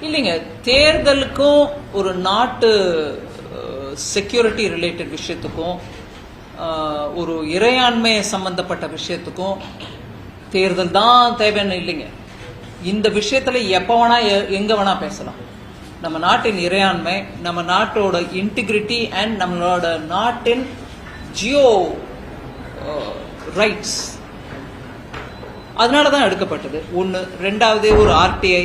இல்லைங்க, தேர்தலுக்கும் ஒரு நாட்டு செக்யூரிட்டி ரிலேட்டட் விஷயத்துக்கும் ஒரு இறையாண்மை சம்பந்தப்பட்ட விஷயத்துக்கும் தேர்தல் தான் தேவைன்னு இல்லைங்க. இந்த விஷயத்துல எப்ப வேணா எங்க வேணா பேசலாம். நம்ம நாட்டின் இறையாண்மை, நம்ம நாட்டோட இன்டிகிரிட்டி அண்ட் நம்மளோட நாட்டின் ஜியோ ரைட்ஸ், அதனாலதான் எடுக்கப்பட்டது. ஒன்று. ரெண்டாவது ஒரு ஆர்டிஐ.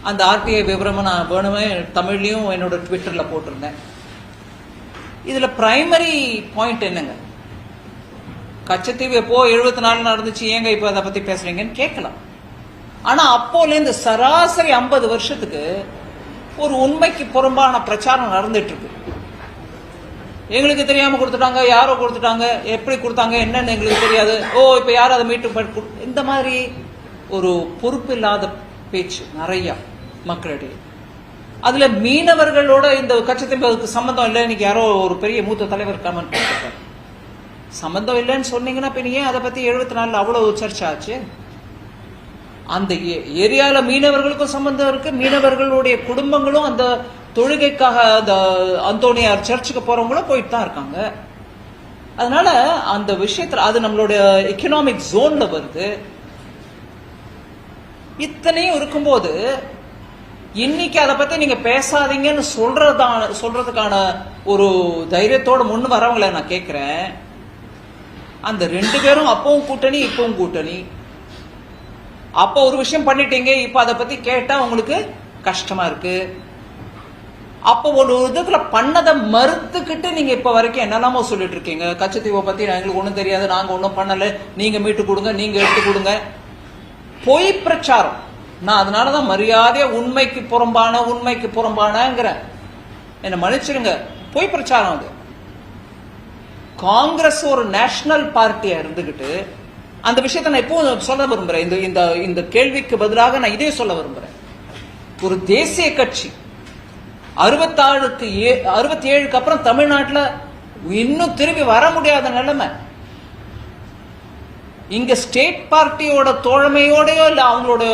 அந்த ஆர்டிஐ விவரமா நான் வேணுமே தமிழ்லயும் என்னோட ட்விட்டர்ல போட்டிருந்தேன். இதுல பிரைமரி பாயிண்ட் என்னங்க, கச்சத்தீவு எப்போ 74 நடந்துச்சு, ஏங்க இப்ப அதை பத்தி பேசுறீங்கன்னு கேட்கலாம். ஆனா அப்போலேருந்து சராசரி 50 வருஷத்துக்கு ஒரு உண்மைக்கு புறம்பான பிரச்சாரம் நடந்துட்டு இருக்கு. எங்களுக்கு தெரியாம கொடுத்துட்டாங்க, யாரோ கொடுத்துட்டாங்க, எப்படி கொடுத்தாங்க என்னன்னு எங்களுக்கு தெரியாது, ஓ இப்ப யாரும் அதை மீட்டு, இந்த மாதிரி ஒரு பொறுப்பு இல்லாத பேச்சு நிறைய மக்களிடையே. அதுல மீனவர்களோட இந்த கச்சத்தீவுக்கு சம்பந்தம் இல்லை, இன்னைக்கு யாரோ ஒரு பெரிய மூத்த தலைவர் கமெண்ட் பண்ணிருக்காரு. சம்பந்தம் இல்லைன்னு சொன்னீங்கன்னா பின்ன ஏன் அதை பத்தி 74 அவ்வளவு சர்ச்சை ஆச்சு? அந்த ஏரியால மீனவர்களுக்கும் சம்பந்தம் இருக்கு, மீனவர்களுடைய குடும்பங்களும் அந்த தொழுகைக்காக அந்த அந்தோனியார் சர்ச்சுக்கு போறவங்களும் போயிட்டு தான் இருக்காங்க. அதனால அந்த விஷயத்துல அது நம்மளோட எக்கனாமிக் ஜோன்ல வருது. இத்தனையும் இருக்கும்போது இன்னைக்கு அதை பத்தி நீங்க பேசாதீங்கன்னு சொல்றதுக்கான ஒரு தைரியத்தோட முன்னு வரவங்களை நான் கேட்கிறேன். அந்த 2 பேரும் அப்பவும் கூட்டணி இப்பவும் கூட்டணி. அப்ப ஒரு விஷயம் பண்ணிட்டீங்க, இப்ப அதை பத்தி கேட்டா உங்களுக்கு கஷ்டமா இருக்கு. அப்ப ஒரு விதத்துல பண்ணதை மறுத்துக்கிட்டு நீங்க இப்ப வரைக்கும் என்னெல்லாமோ சொல்லிட்டு இருக்கீங்க. கச்சத்தீவை பத்தி எங்களுக்கு ஒண்ணும் தெரியாது, நாங்க ஒன்னும் பண்ணல, நீங்க மீட்டு கொடுங்க, நீங்க எடுத்து கொடுங்க. பொய் பிரச்சாரம். நான் அதனாலதான் மரியாதையா உண்மைக்கு புறம்பானங்கிற என்ன மன்னிச்சிருங்க. பொய் பிரச்சாரம் அது. காங்கிரஸ் ஒரு நேஷனல் பார்ட்டியா இருந்துகிட்டு அந்த விஷயத்தை நான் இப்போ சொல்ல விரும்புறேன். இந்த கேள்விக்கு பதிலாக நான் இதே சொல்ல விரும்புறேன். ஒரு தேசிய கட்சி 67க்கு அப்புறம் தமிழ்நாட்டில் இன்னும் திரும்பி வர முடியாத நிலைமை. இங்க ஸ்டேட் பார்ட்டியோட தோழமையோடயோ இல்ல அவங்களோட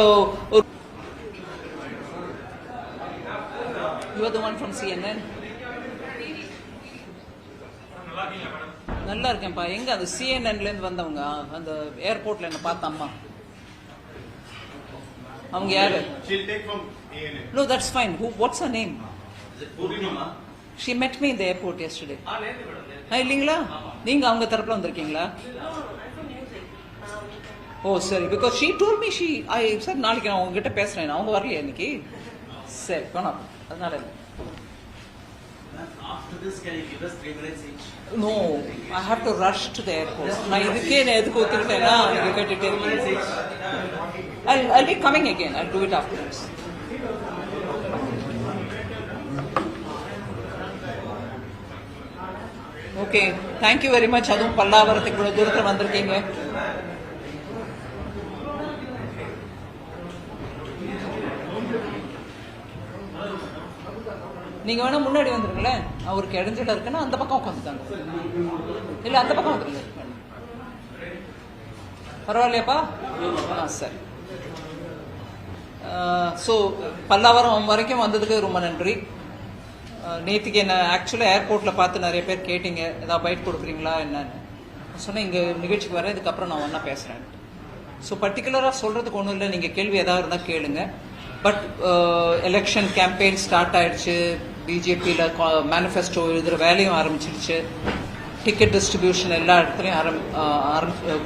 CNN. நல்லா இருக்கேன்ப்பா. எங்க அது CNN-ல இருந்து வந்தவங்க அந்த ஏர்போர்ட்ல என்ன பார்த்த அம்மா அவங்க யாரு? No, that's fine. What's her name? She met me in the airport yesterday. இல்லீங்களா? நீங்க அவங்க தரப்புல வந்திருக்கீங்களா? ஓ சரி. Because she told me I said நாளைக்கு நான் உங்ககிட்ட பேசுறேன். அவங்க வரலையா இன்னைக்கு? சரி வேணாம். அதனால After this, can you give us 3 minutes each? No, I have to rush to the airport. நான் இதுக்கே எதுக்கு ஒத்துக்கிட்டேன்னா you get it 3 minutes each. I'll be coming again. I'll do it afterwards. Okay, thank you very much. அதுவும் பல்லாவரத்துக்கு இவ்வளவு தூரத்துல வந்திருக்கீங்க. நீங்க வேணா முன்னாடி வந்துருங்களேன். அவருக்கு இடைஞ்சல இருக்குன்னா அந்த பக்கம் உட்காந்துட்டாங்க. இல்ல அந்த பக்கம் வந்துருங்க. பரவாயில்லையாப்பா? சரி. ஸோ பல்லாவரம் வரைக்கும் வந்ததுக்கு ரொம்ப நன்றி. நேற்றுக்கு என்ன ஆக்சுவலாக ஏர்போர்ட்டில் பார்த்து நிறைய பேர் கேட்டீங்க, ஏதாவது பைட் கொடுக்குறீங்களா என்னன்னு சொன்னேன். இங்கே நிகழ்ச்சிக்கு வரேன், இதுக்கப்புறம் நான் ஒன்றா பேசுகிறேன். ஸோ பர்டிகுலராக சொல்கிறதுக்கு ஒன்றும் இல்லை. நீங்கள் கேள்வி ஏதாவது இருந்தால் கேளுங்க. பட் எலெக்ஷன் கேம்பெயின் ஸ்டார்ட் ஆயிடுச்சு. பிஜேபியில் மேனிஃபெஸ்டோ எழுதுகிற வேலையும் ஆரம்பிச்சிடுச்சு. டிக்கெட் டிஸ்ட்ரிபியூஷன் எல்லா இடத்துலையும்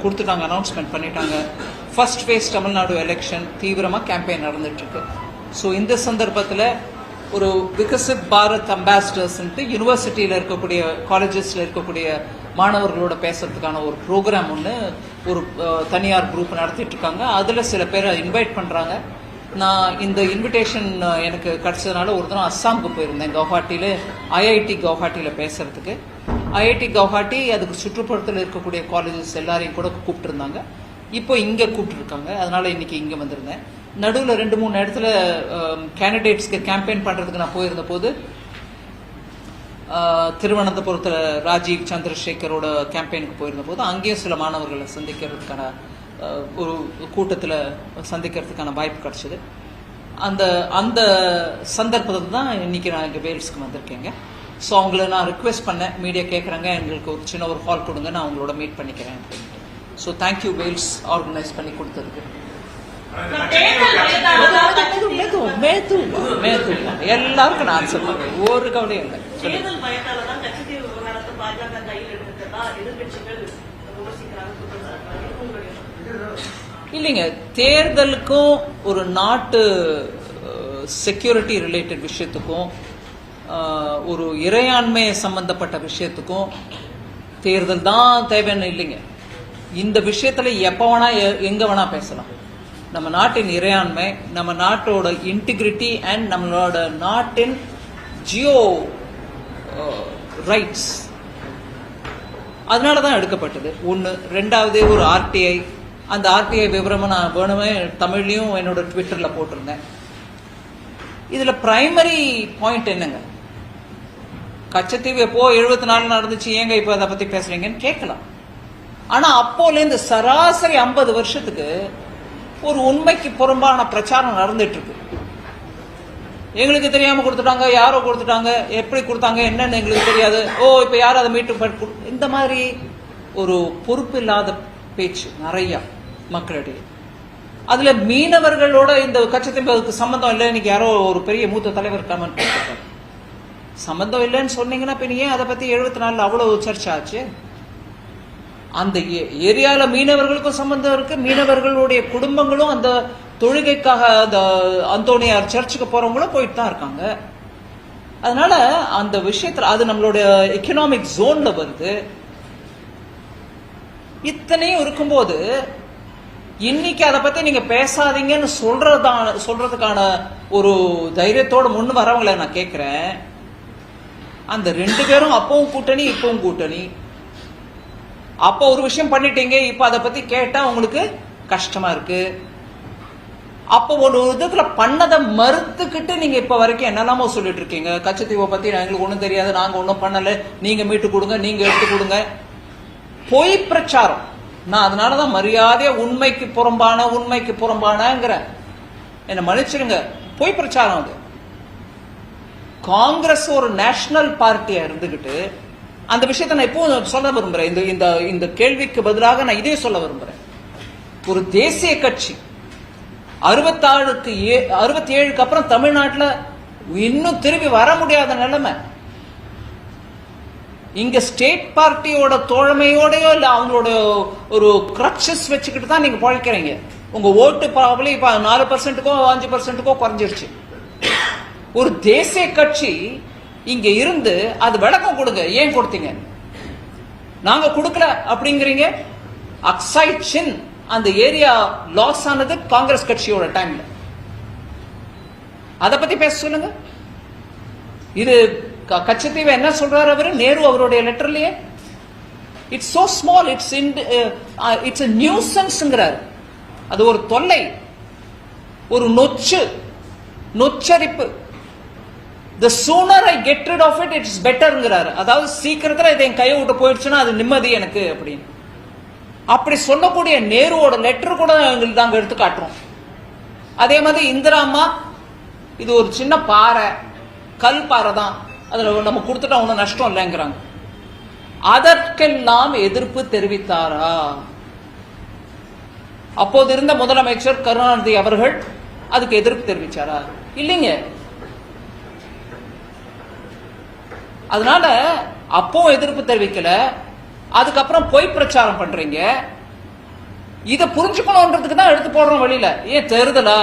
கொடுத்துட்டாங்க, அனௌன்ஸ்மெண்ட் பண்ணிட்டாங்க. ஃபர்ஸ்ட் ஃபேஸ் தமிழ்நாடு எலெக்ஷன் தீவிரமாக கேம்பெயின் நடந்துட்டுருக்கு. ஸோ இந்த சந்தர்ப்பத்தில் ஒரு விகசித் பாரத் அம்பாசிடர்ஸ்ன்ட்டு யூனிவர்சிட்டியில் இருக்கக்கூடிய காலேஜஸில் இருக்கக்கூடிய மாணவர்களோட பேசுறதுக்கான ஒரு ப்ரோக்ராம் ஒன்று ஒரு தனியார் குரூப் நடத்திட்டு இருக்காங்க. அதில் சில பேரை இன்வைட் பண்ணுறாங்க. நான் இந்த இன்விடேஷன் எனக்கு கிடைச்சதுனால ஒரு தினம் அஸ்ஸாமுக்கு போயிருந்தேன். கவுஹாட்டியில் ஐஐடி கவுஹாட்டியில் பேசுறதுக்கு. ஐஐடி கவுஹாட்டி அதுக்கு சுற்றுப்புறத்தில் இருக்கக்கூடிய காலேஜஸ் எல்லாரையும் கூட கூப்பிட்டுருந்தாங்க. இப்போ இங்கே கூப்பிட்டுருக்காங்க. அதனால இன்னைக்கு இங்கே வந்திருந்தேன். நடுவில் 2-3 இடத்துல கேண்டிடேட்ஸ்க்கு கேம்பெயின் பண்ணுறதுக்கு நான் போயிருந்த போது திருவனந்தபுரத்தில் ராஜீவ் சந்திரசேகரோட கேம்பெயினுக்கு போயிருந்த போது அங்கேயும் சில மாணவர்களை சந்திக்கிறதுக்கான ஒரு கூட்டத்தில் சந்திக்கிறதுக்கான வாய்ப்பு கிடைச்சிது. அந்த சந்தர்ப்பத்தில் தான் இன்னைக்கு நான் இங்கே வேல்ஸ்க்கு வந்திருக்கேங்க. ஸோ அவங்கள நான் ரிக்வெஸ்ட் பண்ணேன், மீடியா கேட்குறாங்க, எங்களுக்கு ஒரு சின்ன ஒரு ஹால் கொடுங்க, நான் அவங்களோட மீட் பண்ணிக்கிறேன் அப்படின்ட்டு. ஸோ தேங்க்யூ வேல்ஸ் ஆர்கனைஸ் பண்ணி கொடுத்ததுக்கு. எல்லாருக்கும் நான் ஆன்சர் பண்ணுறேன், ஒரு கவலையும் இல்லை. இல்லைங்க, தேர்தலுக்கும் ஒரு நாட்டு செக்யூரிட்டி ரிலேட்டட் விஷயத்துக்கும் ஒரு இறையாண்மை சம்பந்தப்பட்ட விஷயத்துக்கும் தேர்தல் தான் தேவைன்னு இல்லைங்க. இந்த விஷயத்துல எப்ப வேணா எங்க வேணா பேசலாம். நம்ம நாட்டின் இறையாண்மை, நம்ம நாட்டோட இன்டிகிரிட்டி அண்ட் நம்மளோட நாட்டின் ஜியோ ரைட்ஸ் அதனாலதான் எடுக்கப்பட்டது. ஒன்று. ரெண்டாவது ஒரு ஆர்டிஐ. அந்த ஆர்டிஐ விவரமா நான் வேணுமே தமிழ்லயும் என்னோட ட்விட்டர்ல போட்டிருந்தேன். இதுல பிரைமரி பாயிண்ட் என்னங்க, கச்சத்தீவு எப்போ 74 நடந்துச்சு, ஏங்க இப்ப அதை பத்தி பேசுறீங்கன்னு கேட்கலாம். ஆனா அப்போல இருந்து சராசரி 50 வருஷத்துக்கு ஒரு உண்மைக்கு புறம்பான பிரச்சாரம் நடந்துட்டு இருக்கு. எங்களுக்கு தெரியாம கொடுத்துட்டாங்க, யாரோ கொடுத்துட்டாங்க, எப்படி கொடுத்தாங்க என்னன்னு எங்களுக்கு தெரியாது, இப்ப யாரும் அதை மீட்டு இந்த மாதிரி ஒரு பொறுப்பு இல்லாத பேச்சு நிறைய மக்களிடையே. அதுல மீனவர்களோட இந்த கச்சத்தீவுக்கு சம்பந்தம் இல்லை. இன்னைக்கு யாரோ ஒரு பெரிய மூத்த தலைவர் கமெண்ட் பண்ணிருக்காரு. சம்பந்தம் இல்லைன்னு சொன்னீங்கன்னா இப்ப ஏன் அதை பத்தி 74 அவ்வளவு சர்ச்சை ஆச்சு? அந்த ஏரியால மீனவர்களுக்கும் சம்பந்தம் இருக்கு. மீனவர்களுடைய குடும்பங்களும் அந்த தொழுகைக்காக அந்த அந்தோனியார் சர்ச்சுக்கு போறவங்களும் போயிட்டு தான் இருக்காங்க. அதனால அந்த விஷயத்துல அது நம்மளோட எக்கனாமிக் ஜோன்ல வருது. இத்தனையும் இருக்கும்போது இன்னைக்கு அதை பத்தி நீங்க பேசாதீங்கன்னு சொல்றதுக்கான ஒரு தைரியத்தோட முன்னு வரவங்களை நான் கேட்கிறேன். அந்த 2 பேரும் அப்பவும் கூட்டணி இப்பவும் கூட்டணி. அப்ப ஒரு விஷயம் பண்ணிட்டீங்க, இப்ப அதை பத்தி கேட்டா உங்களுக்கு கஷ்டமா இருக்கு. அப்ப ஒரு விதத்துல பண்ணதை மறுத்துக்கிட்டு நீங்க இப்ப வரைக்கும் என்னெல்லாமோ சொல்லிட்டு இருக்கீங்க. கச்சத்தீவை பத்தி எங்களுக்கு ஒண்ணும் தெரியாது, நாங்க ஒன்னும் பண்ணல, நீங்க மீட்டு கொடுங்க, நீங்க எடுத்து கொடுங்க. பொய் பிரச்சாரம். நான் அதனாலதான் மரியாதையா உண்மைக்கு புறம்பானங்கிற என்ன மன்னிச்சிருங்க. பொய் பிரச்சாரம் அது. காங்கிரஸ் ஒரு நேஷனல் பார்ட்டியா இருந்துகிட்டு அந்த விஷயத்தை நான் எப்பவும் சொல்ல விரும்புறேன். இந்த கேள்விக்கு பதிலாக நான் இதே சொல்ல விரும்புறேன். ஒரு தேசிய கட்சி 67க்கு அப்புறம் தமிழ்நாட்டில் இன்னும் திரும்பி வர முடியாத நிலைமை. இங்க ஸ்டேட் பார்ட்டியோட தோழமையோடயோ இல்ல அவங்களோட ஒரு கிரட்சஸ் வச்சுக்கிட்டு தான் நீங்க பழைக்கிறீங்க. உங்க ஓட்டு ப்ராபபிலி இப்ப 4%க்கோ 5%க்கோ குறைஞ்சிருச்சு. ஒரு தேசிய கட்சி இங்க இருந்து அது விளக்கம் கொடுங்க. ஏன் கொடுத்தீங்க? நாங்க கொடுக்கல அப்படிங்கிறீங்க. அக்ஸை சின் அந்த ஏரியா லாஸ் ஆனது காங்கிரஸ் கட்சியோட டைம்ல. அத பத்தி பேச சொல்லுங்க. இது கச்சத்தீவை என்ன சொல்றாரு அவரு? நேரு அவருடைய லெட்டர்லயே it's so small, it's a நியூசன்ஸ்ங்கறாரு. அது ஒரு தொல்லை, ஒரு நொச்சரிப்பு. The sooner I get rid of it, it's betterங்கறாரு. அதாவது சீக்கிரத்துல இதை என் கையை விட்டு போயிடுச்சுன்னா அது நிம்மதி எனக்கு அப்படின்னு. அப்படி சொல்லக்கூடிய நேருவோட லெட்டர் கூட நாங்க எடுத்து காட்டுறோம். அதே மாதிரி இந்திரா அம்மா இது ஒரு சின்ன பாறை, கல் பாறை தான், அதுல நம்ம கொடுத்துட்டா ஒன்னும் நஷ்டம் இல்லைங்கிறாங்க. அதற்கெல்லாம் எதிர்ப்பு தெரிவித்தாரா? அப்போது இருந்த முதலமைச்சர் கருணாநிதி அவர்கள் அதுக்கு எதிர்ப்பு தெரிவிச்சாரா? இல்லைங்க. அதனால அப்போ எதிர்ப்பு தெரிவிக்கல. அதுக்கப்புறம் பொய் பிரச்சாரம் பண்றீங்க. இதை புரிஞ்சுக்கணும்ன்றதுக்கு தான் எடுத்து போடுறோம் வெளியில. ஏன் தேர்தலா?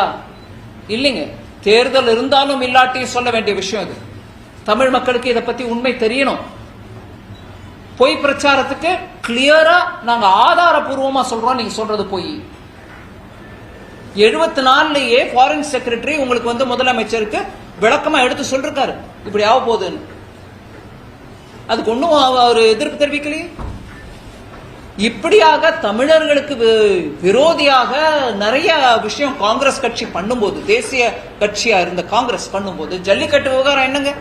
இல்லைங்க. தேர்தல் இருந்தாலும் இல்லாட்டியும் சொல்ல வேண்டிய விஷயம் இது. தமிழ் மக்களுக்கு இதை பத்தி உண்மை தெரியணும். பொய் பிரச்சாரத்துக்கு கிளியரா நாங்க ஆதாரபூர்வமா சொல்றோம். நீங்க சொல்றது பொய். 74லயே ஃபாரின் செக்ரட்டரி உங்களுக்கு வந்து முதலமைச்சருக்கு விளக்கமா எடுத்து சொல்றாரு இப்படி ஆக போகுதுன்னு. அதுக்கு ஒன்னும் அவர் எதிர்ப்பு தெரிவிக்கலையே. இப்படியாக தமிழர்களுக்கு விரோதியாக நிறைய விஷயம் காங்கிரஸ் கட்சி பண்ணும்போது, தேசிய கட்சியா இருந்த காங்கிரஸ் பண்ணும்போது, ஜல்லிக்கட்டு விவகாரம் என்னங்க?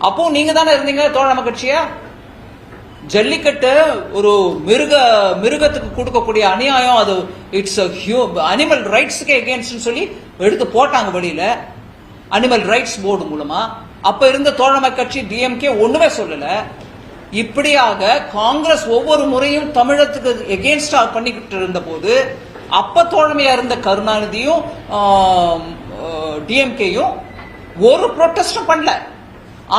அப்போ நீங்க தானே இருந்தீங்க தோழமை கட்சியா. ஜல்லிக்கட்டு ஒரு மிருகத்துக்கு கொடுக்கக்கூடிய அநியாயம், அது இட்ஸ் அனிமல் ரைட்ஸ்க்கு எகேன்ஸ்ட் சொல்லி எடுத்து போட்டாங்க வெளியில அனிமல் ரைட்ஸ் போர்டு மூலமா. அப்ப இருந்த தோழமை கட்சி டிஎம்கே ஒண்ணுமே சொல்லல. இப்படியாக காங்கிரஸ் ஒவ்வொரு முறையும் தமிழகத்துக்கு எகேன்ஸ்டா பண்ணிக்கிட்டு இருந்த போது அப்ப தோழமையா இருந்த கருணாநிதியும் டிஎம்கேயும் ஒரு ப்ரொட்டஸ்டும் பண்ணல.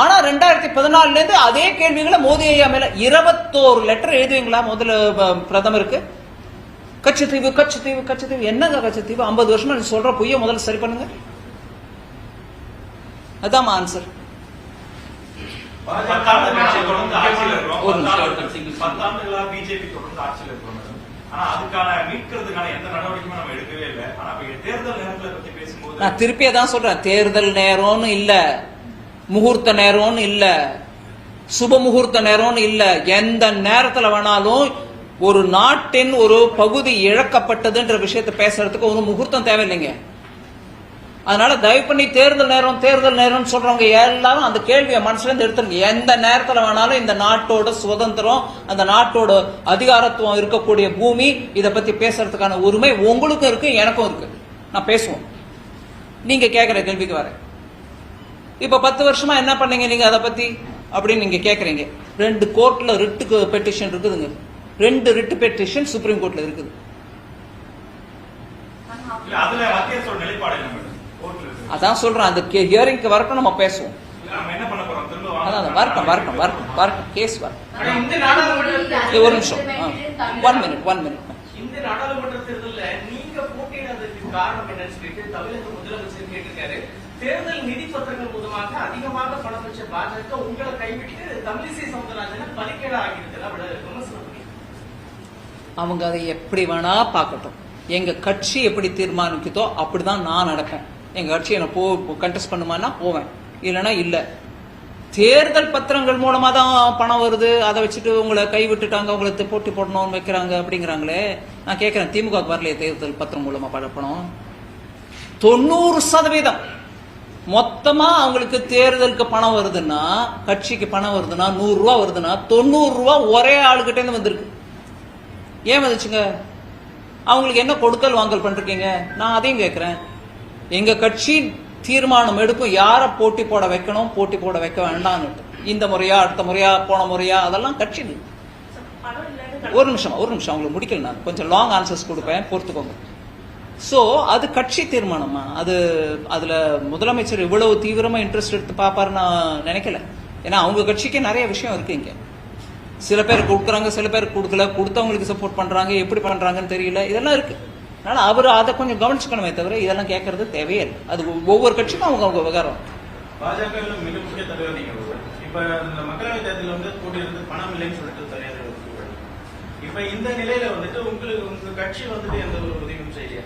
ஆனா 2014 இருந்து அதே கேள்விகளை மோடி ஐயா மேல 21 லெட்டர் எழுதுவீங்களா முதல்ல பிரதமருக்கு? கச்சத்தீவு கச்சத்தீவு கச்சத்தீவு. என்னங்க கச்சத்தீவு? 50 வருஷமா நீ சொல்ற பொய்ய முதல்ல சரி பண்ணுங்க. அதான் ஆன்சர். நான் திருப்பியே தான் சொல்றேன், தேர்தல் நேரம்னு இல்ல, முகூர்த்த நேரம்னு இல்ல, சுப முகூர்த்த நேரம்னு இல்ல. எந்த நேரத்துல வேணாலும் ஒரு நாட்டின் ஒரு பகுதி இழக்கப்பட்டதுன்ற விஷயத்தை பேசுறதுக்கு ஒரு முகூர்த்தம் தேவையில்லைங்க. அதனால தயவு பண்ணி தேர்தல் நேரம் சொல்றவங்க எல்லாரும் அந்த கேள்வியை மனசுல இருந்து எடுத்துருங்க. எந்த நேரத்துல வேணாலும் இந்த நாட்டோட சுதந்திரம், அந்த நாட்டோட அதிகாரத்துவம் இருக்கக்கூடிய பூமி, இதை பத்தி பேசுறதுக்கான உரிமை உங்களுக்கும் இருக்கு, எனக்கும் இருக்கு. நான் பேசுவோம். நீங்க கேட்கிற கேள்விக்கு வரேன். இப்ப 10 வருஷமா என்ன பண்ணீங்க நீங்க அதை பத்தி அப்படின்னு நீங்க கேக்குறீங்க. 2 கோர்ட்ல ரிட்டுக்கு பெட்டிஷன் இருக்குதுங்க. 2 ரிட்டு பெட்டிஷன் சுப்ரீம் கோர்ட்ல இருக்குது. அதுல மத்திய அரசோட நிலைப்பாடு என்ன மேடம்? கோர்ட்ல இருக்கு. அதான் சொல்றேன், அந்த ஹியரிங்க்கு வரட்டும், நம்ம பேசுவோம். நம்ம என்ன பண்ண போறோம்? திரும்ப அதான் வரட்டும் கேஸ் வரட்டும். ஆனா இந்த நாடாளுமன்ற ஒரு நிமிஷம், 1 minute. இந்த நாடாளுமன்ற தேர்தல்ல நீங்க போட்டியிடாததுக்கு காரணம் என்னன்னு சொல்லிட்டு தமிழக முதலமைச்சர் கேட்டிருக்காரு. தேர்தல் நிதி பத்திரங்கள் மூலமாக அதிகமாக பணம் வச்ச பாஜக உங்களை கைவிட்டு தமிழிசை சவுந்தரராஜனை பலிக்கேடா ஆகியிருக்கிறதா விமர்சனம் பண்ணி. அவங்க அதை எப்படி வேணா பார்க்கட்டும். எங்க கட்சி எப்படி தீர்மானிக்குதோ அப்படிதான் நான் நடப்பேன். எங்க கட்சி என்ன கண்டெஸ்ட் பண்ணுமான்னா போவேன், இல்லைன்னா இல்ல. தேர்தல் பத்திரங்கள் மூலமா தான் பணம் வருது, அதை வச்சுட்டு உங்களை கைவிட்டுட்டாங்க, உங்களுக்கு போட்டி போடணும்னு வைக்கிறாங்க அப்படிங்கிறாங்களே. நான் கேட்கிறேன், திமுக வரலையே தேர்தல் பத்திரம் மூலமா பணம்? 90% மொத்தமா அவங்களுக்கு தேர்தலுக்கு பணம் வருதுன்னா, கட்சிக்கு பணம் வருதுன்னா, 100 ரூபா வருதுன்னா 90 ரூபா ஒரே ஆளுகிட்ட இருந்து வந்திருக்கு. ஏன் வந்துச்சுங்க? அவங்களுக்கு என்ன கொடுக்கல் வாங்கல் பண்றீங்க? நான் அதையும் கேட்கிறேன். எங்க கட்சி தீர்மானம் எடுக்கும் யாரை போட்டி போட வைக்கணும், போட்டி போட வைக்க வேண்டாம்னு. இந்த முறையா, அடுத்த முறையா, போன முறையா, அதெல்லாம் கட்சி. ஒரு நிமிஷம் அவங்களுக்கு முடிக்கல. நான் கொஞ்சம் லாங் ஆன்சர்ஸ் கொடுப்பேன், பொறுத்துக்கோங்க. சோ அது கட்சி தீர்மானமா? அதுல முதலமைச்சர் இவ்வளவு தீவிரமா இன்ட்ரெஸ்ட் எடுத்து பாப்பாரு நான் நினைக்கல. ஏன்னா அவங்க கட்சிக்கே நிறைய விஷயம் இருக்கு இங்க. சில பேர் கொடுக்குறாங்க, சில பேர் கொடுக்கல, கொடுத்தவங்களுக்கு சப்போர்ட் பண்றாங்க, எப்படி பண்றாங்கன்னு தெரியல, இதெல்லாம் இருக்கு. அதனால அவர் அதை கொஞ்சம் கவனிச்சுக்கணுமே தவிர இதெல்லாம் கேட்கறது தேவையே இல்லை. அது ஒவ்வொரு கட்சிக்கும் அவங்க விவகாரம். பாஜக மிக முக்கிய தலைவர் நீங்க. இப்ப இந்த மக்களவை தேர்தலில் வந்து போட்டியிருந்து பணம் இல்லைன்னு சொல்லிட்டு சரியாக. இப்ப இந்த நிலையில வந்துட்டு உங்க கட்சி வந்துட்டு எந்த ஒரு உதவியும் செய்யலையா?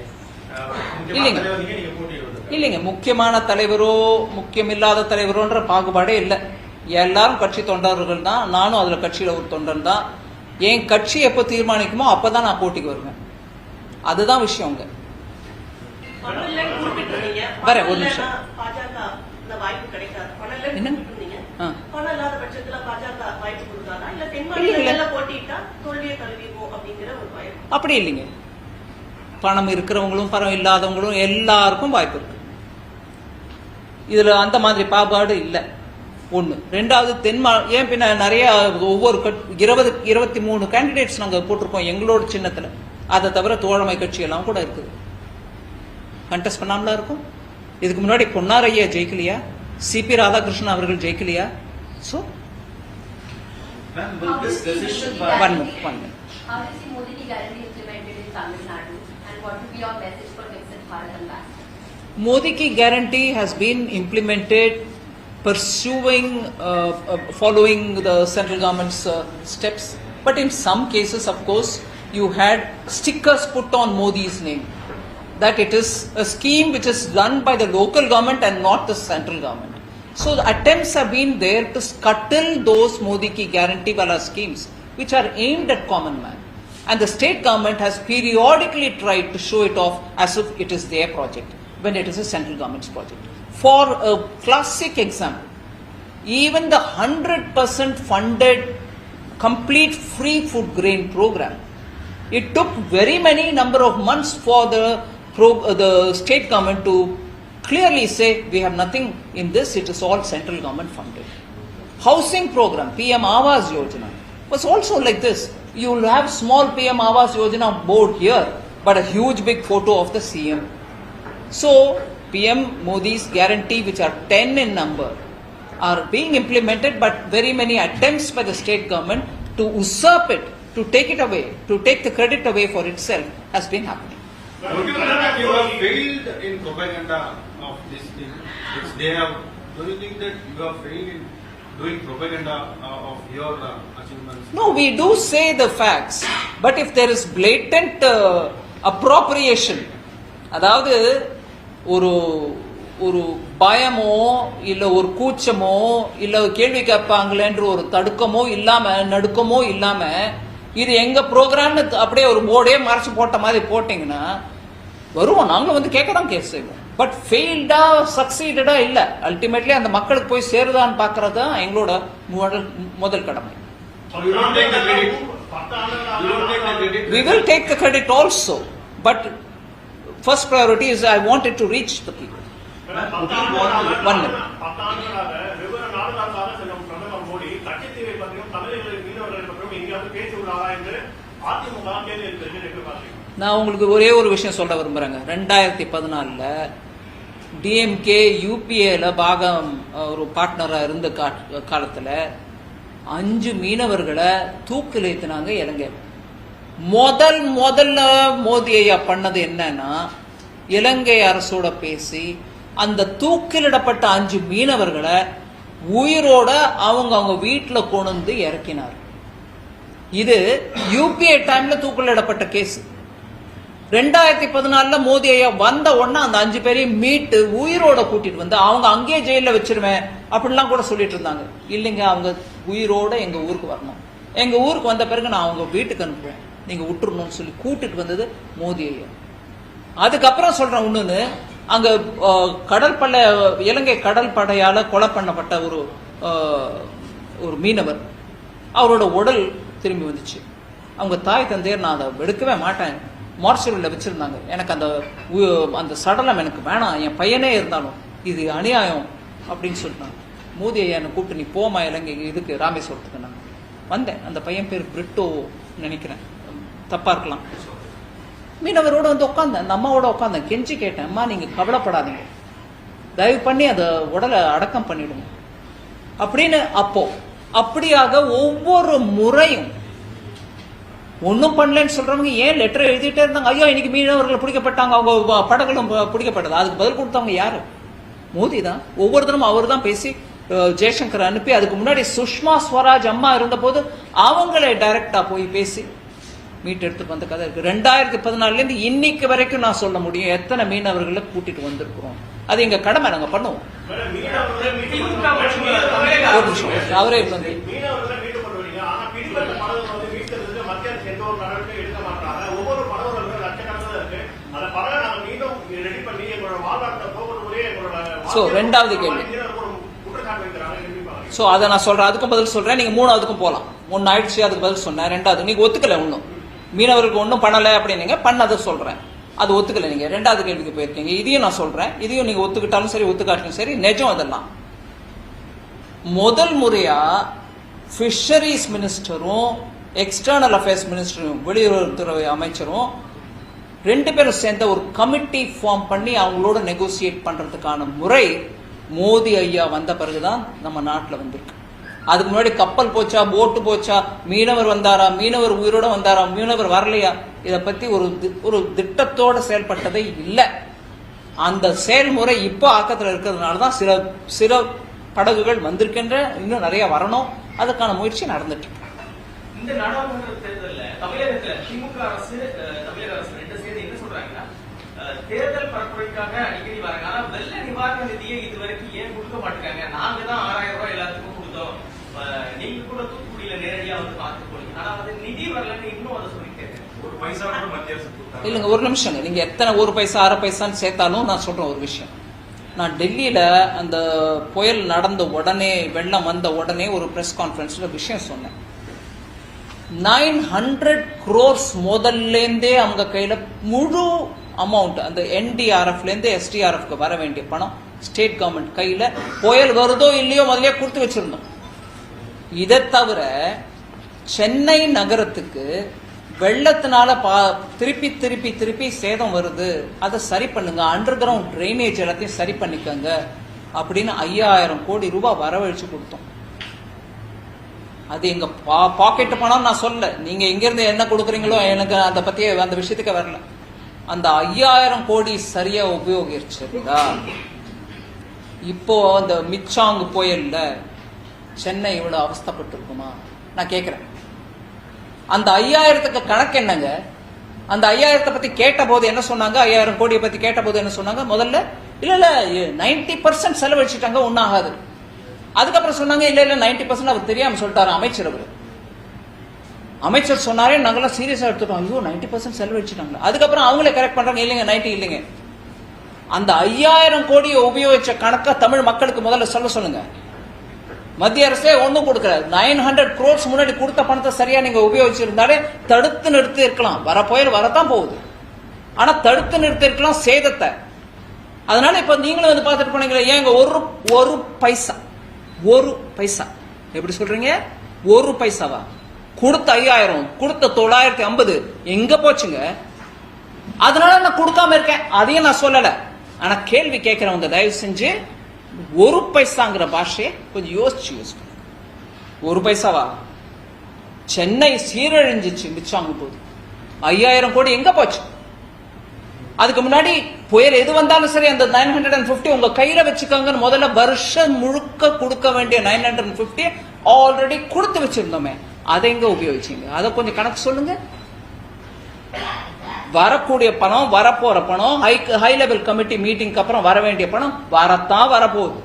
இல்லைங்க, முக்கியமான தலைவரோ முக்கியமில்லாத தலைவரோன்ற பாகுபாடே இல்லை. எல்லாரும் கட்சி தொண்டர்கள் தான். நானும் அதுல கட்சியில ஒரு தொண்டன் தான். என் கட்சி எப்ப தீர்மானிக்குமோ அப்பதான் நான் போட்டிக்கு வருவேன். அதுதான் விஷயம். வேற ஒரு நிமிஷம். அப்படி இல்லைங்க, பணம் இருக்கிறவங்களும் பணம் இல்லாதவங்களும் எல்லாருக்கும் வாய்ப்பு இருக்கு. இதுல அந்த மாதிரி பாகுபாடு இல்லை. ஒண்ணு. ரெண்டாவது, ஏன் பின்ன நிறைய ஒவ்வொரு 23 கேண்டிடேட்ஸ் நாங்க போட்டிருக்கோம் எங்களோட சின்னத்துல. அதை தவிர தோழமை கட்சி எல்லாம் கூட இருக்குது. கண்டெஸ்ட் பண்ணாமலா இருக்கும். இதுக்கு முன்னாடி பொன்னாரையா ஜெயிக்கலையா? சிபி ராதாகிருஷ்ணன் அவர்கள் ஜெயிக்கலையா? So Modi ki guarantee has been implemented following the central government's steps, but in some cases, of course, you had stickers put on Modi's name that it is a scheme which is run by the local government and not the central government. So the attempts have been there to scuttle those Modi ki guarantee wala schemes which are aimed at common man, and the state government has periodically tried to show it off as if it is their project when it is a central government's project. For a classic example, even the 100% funded complete free food grain program, it took very many number of months for the state government to clearly say we have nothing in this, it is all central government funded. Housing program, PM Awas Yojana, was also like this. You will have small PM Awas Yojana board here, but a huge big photo of the CM. So PM Modi's guarantee, which are 10 in number, are being implemented, but very many attempts by the state government to usurp it, to take it away, to take the credit away for itself, has been happening. You have failed in propaganda of this thing. Do you think that you have failed in doing propaganda of your achievements? No, we do say the facts, but if there is blatant appropriation, அதாவது ஒரு பயமோ இல்ல ஒரு கூச்சமோ இல்ல கேள்வி கேட்பாங்களேன்ற ஒரு தடுக்கமோ இல்லாம, நடுக்கமோ இல்லாம, இது எங்க ப்ரோக்ராம்னு அப்படியே ஒரு போர்டே மறைச்சு போட்ட மாதிரி போட்டீங்கன்னா வருவோம். நாங்களும் வந்து கேட்க தான் கேஸ் செய்வோம். பட் ஃபெயில்டா சக்சீடடா இல்ல, அல்டிமேட்லி அந்த மக்களுக்கு போய் சேருதான்னு பாக்குறது தான் எங்களோட முதல் கடமை. We will take the credit also, but first priority is I want it to reach the people. One minute. நான் உங்களுக்கு ஒரே ஒரு விஷயம் சொல்ல விரும்புறேங்க. 2014 டிஎம்கே யூபிஏல பாகம் ஒரு பார்ட்னரா இருந்த காலத்துல 5 மீனவர்களை தூக்கில் ஏத்தினாங்க இலங்கை. முதல்ல மோடி ஐயா பண்ணது என்னன்னா, இலங்கை அரசோட பேசி அந்த தூக்கிலிடப்பட்ட 5 மீனவர்களை உயிரோட அவங்க வீட்டுல கொண்டு வந்து இறக்கினார். இது யூபிஏ டைம்ல தூக்கிலிடப்பட்ட கேஸ். 2014 மோடி ஐயா வந்த உடனே அந்த 5 பேரையும் மீட்டு உயிரோட கூட்டிட்டு வந்து அவங்க அங்கேயே ஜெயில வச்சிருவேன் அப்படிலாம் கூட சொல்லிட்டு இருந்தாங்க. இல்லைங்க, அவங்க உயிரோட எங்க ஊருக்கு வரணும், எங்க ஊருக்கு வந்த பிறகு நான் அவங்க வீட்டுக்கு அனுப்புவேன், நீங்க விட்டுறணும்னு சொல்லி கூட்டிட்டு வந்தது மோடி ஐயா. அதுக்கப்புறம் சொல்றேன் இன்னொன்னு, அங்க இலங்கை கடல் படையால கொலை பண்ணப்பட்ட ஒரு மீனவர், அவரோட உடல் திரும்பி வந்துச்சு. அவங்க தாய் தந்தையர் நான் அதை எடுக்கவே மாட்டேன், மார்ஷலில் வச்சிருந்தாங்க, எனக்கு அந்த சடலம் எனக்கு வேணாம், என் பையனே இருந்தாலும் இது அநியாயம் அப்படின்னு சொன்னாங்க. மோடி ஐயா என்னை கூப்பிட்டு நீ போமா இலங்கை இதுக்கு ராமேஸ்வரத்துக்கு. நான் வந்தேன். அந்த பையன் பேர் பிரிட்டோ நினைக்கிறேன், தப்பா இருக்கலாம். மீனவரோட வந்து உட்காந்தேன், அந்த அம்மாவோட உட்காந்தேன், கெஞ்சி கேட்டேன், அம்மா நீங்க கவலைப்படாதீங்க, தயவு பண்ணி அந்த உடலை அடக்கம் பண்ணிடுங்க அப்படின்னு. அப்படியாக ஒவ்வொரு முறையும் ஒன்னும் பண்ணலன்னு சொல்றவங்க ஏன் லெட்டர் எழுதிட்டே இருந்தாங்க. ஐயோ இன்னைக்கு மீனவர்கள் பிடிக்கப்பட்டாங்க, அவங்க படகுகளும் பிடிக்கப்பட்டது. அதுக்கு பதில் கொடுத்தவங்க யாரு? மோடி தான். ஒவ்வொரு தினமும் அவர் தான் பேசி ஜெய்சங்கர் அனுப்பி, அதுக்கு முன்னாடி சுஷ்மா ஸ்வராஜ் அம்மா இருந்த போது அவங்களே டைரக்டா போய் பேசி மீட் எடுத்துட்டு வந்த கதை இருக்கு. 2014 இன்னைக்கு வரைக்கும் நான் சொல்ல முடியும் எத்தனை மீனவர்களை கூட்டிட்டு வந்திருக்கிறோம். அது எங்க கடமை, நாங்க பண்ணுவோம். ஒரு நிமிஷம், அவரே வந்து ரெண்டாவது கேள்வி. அதை நான் சொல்றேன், அதுக்கும் பதில் சொல்றேன். நீங்க 3வதுக்கும் போலாம். 1 ஆயிடுச்சு, அதுக்கு பதில் சொன்னேன். 2வது நீங்க ஒத்துக்கல, ஒன்னும் மீனவருக்கு ஒன்னும் பண்ணல அப்படின்னு பண்ணதை சொல்றேன், அது ஒத்துக்கல. நீங்க 2வது கேள்விக்கு போயிருக்கீங்க. இதையும் நான் சொல்றேன், இதையும் நீங்க ஒத்துக்கிட்டாலும் சரி ஒத்துக்காட்டாலும் சரி நிஜம். அதெல்லாம் முதல் முறையா ஃபிஷரிஸ் மினிஸ்டரும் எக்ஸ்டர்னல் அஃபேர்ஸ் மினிஸ்டரும் வெளியுறவுத்துறை அமைச்சரும் 2 பேரும் சேர்ந்த ஒரு கமிட்டி ஃபார்ம் பண்ணி அவங்களோட நெகோசியேட் பண்றதுக்கான முறை மோடி ஐயா வந்த பிறகுதான் நம்ம நாட்டில் வந்திருக்கு. அதுக்கு முன்னாடி கப்பல் போச்சா, போட்டு போச்சா, மீனவர் வந்தாரா, மீனவர் உயிரோட வந்தாரா, மீனவர் வரலையா, இதை பத்தி ஒரு திட்டத்தோட செயல்பட்டதே இல்லை. அந்த செயல்முறை இப்போ ஆக்கத்தில் இருக்கிறதுனாலதான் சில படகுகள் வந்திருக்கின்ற, இன்னும் நிறைய வரணும், அதுக்கான முயற்சி நடந்துட்டு இருக்கு. இந்த நாடாளுமன்ற தேர்தல்ல தமிழகத்துல திமுக அரசு, தமிழக அரசு 2 சேர்ந்து என்ன சொல்றாங்கன்னா, தேர்தல் பரப்புரைக்காக அடிக்கடி வராங்க, ஆனா வெள்ள நிவாரண நிதியை இதுவரைக்கும் ஏன் கொடுக்க மாட்டேங்காங்க, நாங்க தான் 6000 ரூபாய் எல்லாத்துக்கும் கொடுத்தோம், நீங்க கூட தூத்துக்குடியில நேரடியா வந்து பார்த்து போனீங்க, ஆனா அது நிதி வரலன்னு இன்னும் அதை சொல்லிட்டு ஒரு பைசா கூட மத்திய அரசு இல்லைங்க. ஒரு நிமிஷம், நீங்க எத்தனை 1 பைசா 1/2 பைசான்னு சேர்த்தாலும் நான் சொல்றேன் ஒரு விஷயம். நான் டெல்லியில அந்த புயல் நடந்த உடனே, வெள்ளம் வந்த உடனே ஒரு பிரஸ் கான்ஃபரன்ஸ்ல விஷயம் சொன்னேன். 900 crores முதல்லேருந்தே அவங்க கையில முழு அமௌண்ட், அந்த என்டிஆர்எஃப்ல இருந்து எஸ்டிஆர்எஃப்க்கு வர வேண்டிய பணம் ஸ்டேட் கவர்மெண்ட் கையில புயல் வருதோ இல்லையோ முதலே கொடுத்து வச்சிருந்தோம். இதை தவிர சென்னை நகரத்துக்கு வெள்ளத்தினால திருப்பி திருப்பி திருப்பி சேதம் வருது, அதை சரி பண்ணுங்க, அண்டர் கிரவுண்ட் ட்ரைனேஜ் எல்லாத்தையும் சரி பண்ணிக்கங்க அப்படின்னு 5000 கோடி ரூபாய் வரவழைச்சு கொடுத்தோம். அது எங்க பாக்கெட் பணம் நான் சொல்ல, நீங்க எங்க இருந்து என்ன கொடுக்குறீங்களோ எனக்கு அதை பத்தி அந்த விஷயத்துக்கு வரல. அந்த 5000 கோடி சரியா உபயோகிச்சிருந்தா இப்போ அந்த மிச்சாங்கு புயல்ல சென்னை இவ்வளவு அவஸ்தப்பட்டு இருக்குமா நான் கேக்குறேன். அந்த 5000க்கு கணக்கு என்னங்க? அந்த 5000 பத்தி கேட்ட போது என்ன சொன்னாங்க? 5000 கோடியை பத்தி கேட்ட போது என்ன சொன்னாங்க? முதல்ல இல்ல 90% செலவழிச்சிட்டாங்க, ஒன்னாகாது. அதுக்கப்புறம் சொன்னாங்க இல்ல 90% அவர் தெரியாம சொல்லிட்டாரு அமைச்சர். அமைச்சர் சொன்னாரே, நாங்கெல்லாம் சீரியஸா எடுத்துட்டோம், ஐயோ 90% செலவழிச்சிட்டாங்க. அதுக்கப்புறம் அவங்களே கரெக்ட் பண்றாங்க, இல்லைங்க 90 இல்லைங்க. அந்த 5000 கோடியை உபயோகிச்ச கணக்கா தமிழ் மக்களுக்கு முதல்ல சொல்லுங்க. மத்திய அரசே ஒன்னும் கொடுக்கறாரு. 900 crores முன்னாடி கொடுத்த பணத்தை சரியா நீங்க உபயோகிச்சிருந்தாலே தடுத்து நிறுத்தி இருக்கலாம். வர புயல் வரத்தான் போகுது, ஆனா தடுத்து நிறுத்தி இருக்கலாம் சேதத்தை. அதனால இப்ப நீங்களும் வந்து பார்த்துட்டு போனீங்களே, ஏங்க ஒரு பைசா எப்படி சொல்றீங்க? 1 பைசாவா? கொடுத்த 5000, கொடுத்த 950 எங்க போச்சுங்க? அதனால நான் கொடுக்காம இருக்கேன், அதையும் நான் சொல்லல. ஆனா கேள்வி கேட்கிறவங்க தயவு செஞ்சு ஒரு பைசாங்கிற பாஷையை கொஞ்சம் யோசிச்சு ஒரு பைசாவா? சென்னை சீரழிஞ்சிச்சு, மிச்சாங்க போது 5000 கோடி எங்க போச்சு? அதுக்கு முன்னாடி புயல் எது வந்தாலும் சரி அந்த 950 உங்க கையில வச்சுக்கோங்கன்னு முதல்ல வருஷம் முழுக்க கொடுக்க வேண்டிய 950 ஆல்ரெடி கொடுத்து வச்சிருந்தோமே, அதை எங்க உபயோகிச்சீங்க? அதை கொஞ்சம் கணக்கு சொல்லுங்க. வரக்கூடிய பணம், வரப்போற பணம், ஹை லெவல் கமிட்டி மீட்டிங்க்கு அப்புறம் வர வேண்டிய பணம் வரத்தான் வரப்போகுது.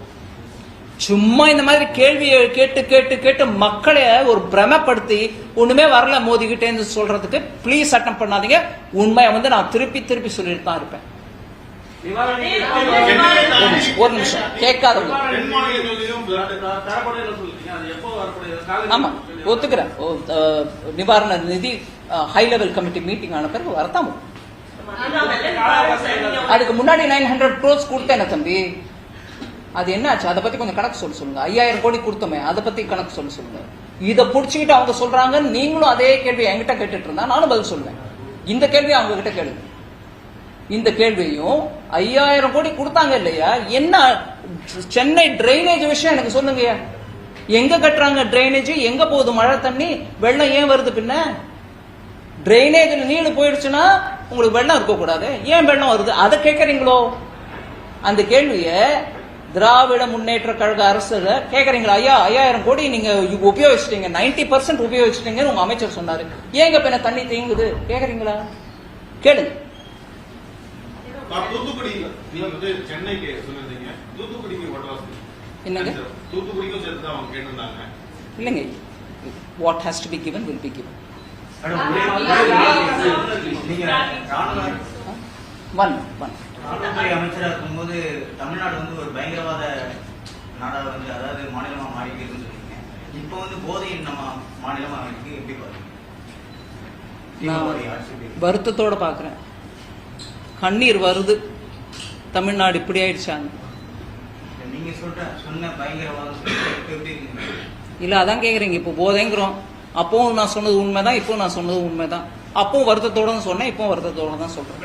சும்மா இந்த மாதிரி கேள்வியை கேட்டு கேட்டு கேட்டு மக்களை ஒரு பிரமப்படுத்தி ஒண்ணுமே வரல மோதிக்கிட்டேன்னு சொல்றதுக்கு ப்ளீஸ் அட்டம் பண்ணாதீங்க. உண்மையை நான் திருப்பி திருப்பி சொல்லிட்டு தான் இருப்பேன். ஒரு நிமிஷம் கேட்காதவங்க. ஆமா ஒத்துக்கிறேன். நிவாரண நிதி ஹை லெவல் கமிட்டி மீட்டிங் ஆன பிறகு வரத்தான். அதுக்கு முன்னாடி 900 crores கொடுத்தேன் தம்பி. அது என்னாச்சு? அதை பத்தி கொஞ்சம் கணக்கு சொல்லுங்க. 5000 கோடி கொடுத்தோமே, அதை பத்தி கணக்கு சொல்லுங்க. இதை புடிச்சுக்கிட்டு அவங்க சொல்றாங்க, நீங்களும் அதே கேள்வி என்கிட்ட கேட்டுட்டு இருந்தா நானும் பதில் சொல்லுவேன். இந்த கேள்வியை அவங்க கிட்ட கேளுங்க. இந்த கேள்வியும் 5000 கோடி கொடுத்தாங்க இல்லையா, என்ன சென்னை டிரைனேஜ் விஷயம் எனக்கு சொல்லுங்க. எங்க கட்டுறாங்க டிரைனேஜ்? எங்க போகுது மழை தண்ணி? வெள்ளம் ஏன் வருது? பின்ன டிரைனேஜ்ல நீடு போயிடுச்சுன்னா உங்களுக்கு வெள்ளம் இருக்கக்கூடாது, ஏன் வெள்ளம் வருது? அதை கேட்கறீங்களோ? அந்த கேள்விய திராவிட முன்னேற்ற கழக அரசு கேட்கறீங்களா? 5000 கோடி நீங்க உபயோகிச்சிட்டீங்க, 90% உபயோகிச்சிட்டீங்கன்னு உங்க அமைச்சர் சொன்னாரு, ஏங்க பின்ன தண்ணி தேங்குது கேக்குறீங்களா? கேளுங்க. தூத்துக்குடி நீங்க வந்து சென்னைக்கு சொல்லிருந்தீங்க, தூத்துக்குடிக்கு என்னங்க? தூத்துக்குடிக்கும் சேர்த்து தான் அவங்க கேட்டிருந்தாங்க. இல்லைங்க, what has to be given will be given. ராணுவத்துறை அமைச்சரா இருக்கும்போது தமிழ்நாடு வந்து ஒரு பயங்கரவாத நாடா வந்து, அதாவது மாநிலமா மாறிட்டு இருக்குன்னு சொன்னீங்க. இப்ப வந்து போதையின் நம்ம மாநிலமா இருக்கு, எப்படி பாருங்க? வருத்தத்தோட பாக்குறேன், கண்ணீர் வருது. தமிழ்நாடு இப்படி ஆயிடுச்சாங்க. நீங்க சொன்ன பயங்கரவாதம் எப்படி இருக்கு? இல்ல அதான் கேக்குறீங்க. இப்போ போதைங்கிறோம், அப்பவும் நான் சொன்னது உண்மைதான், இப்போ நான் சொன்னது உண்மைதான். அப்பவும் வருத்தத்தோட தான் சொன்னேன், இப்போ வருத்தத்தோட தான் சொல்றேன்.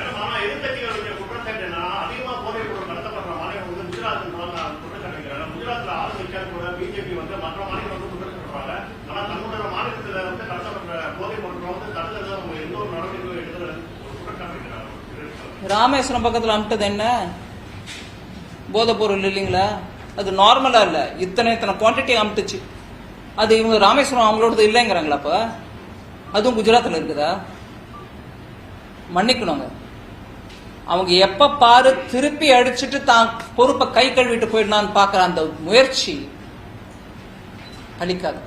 ராமேஸ்வரம் பக்கத்துல அமிட்டது என்ன போதை பொருள் இல்லைங்களா? அது நார்மலா இல்ல, இத்தனை குவான்டிட்டி அமிட்டுச்சு. அது இவங்க ராமேஸ்வரம் அவங்களோடது இல்லைங்கிறாங்களா? அப்ப அதுவும் குஜராத்ல இருக்குதா? மன்னிக்கணுங்க. அவங்க எப்ப பாரு திருப்பி அடிச்சுட்டு தான் பொறுப்பை கை கழுவிட்டு போயிடலான்னு பாக்குற அந்த முயற்சி அளிக்காது.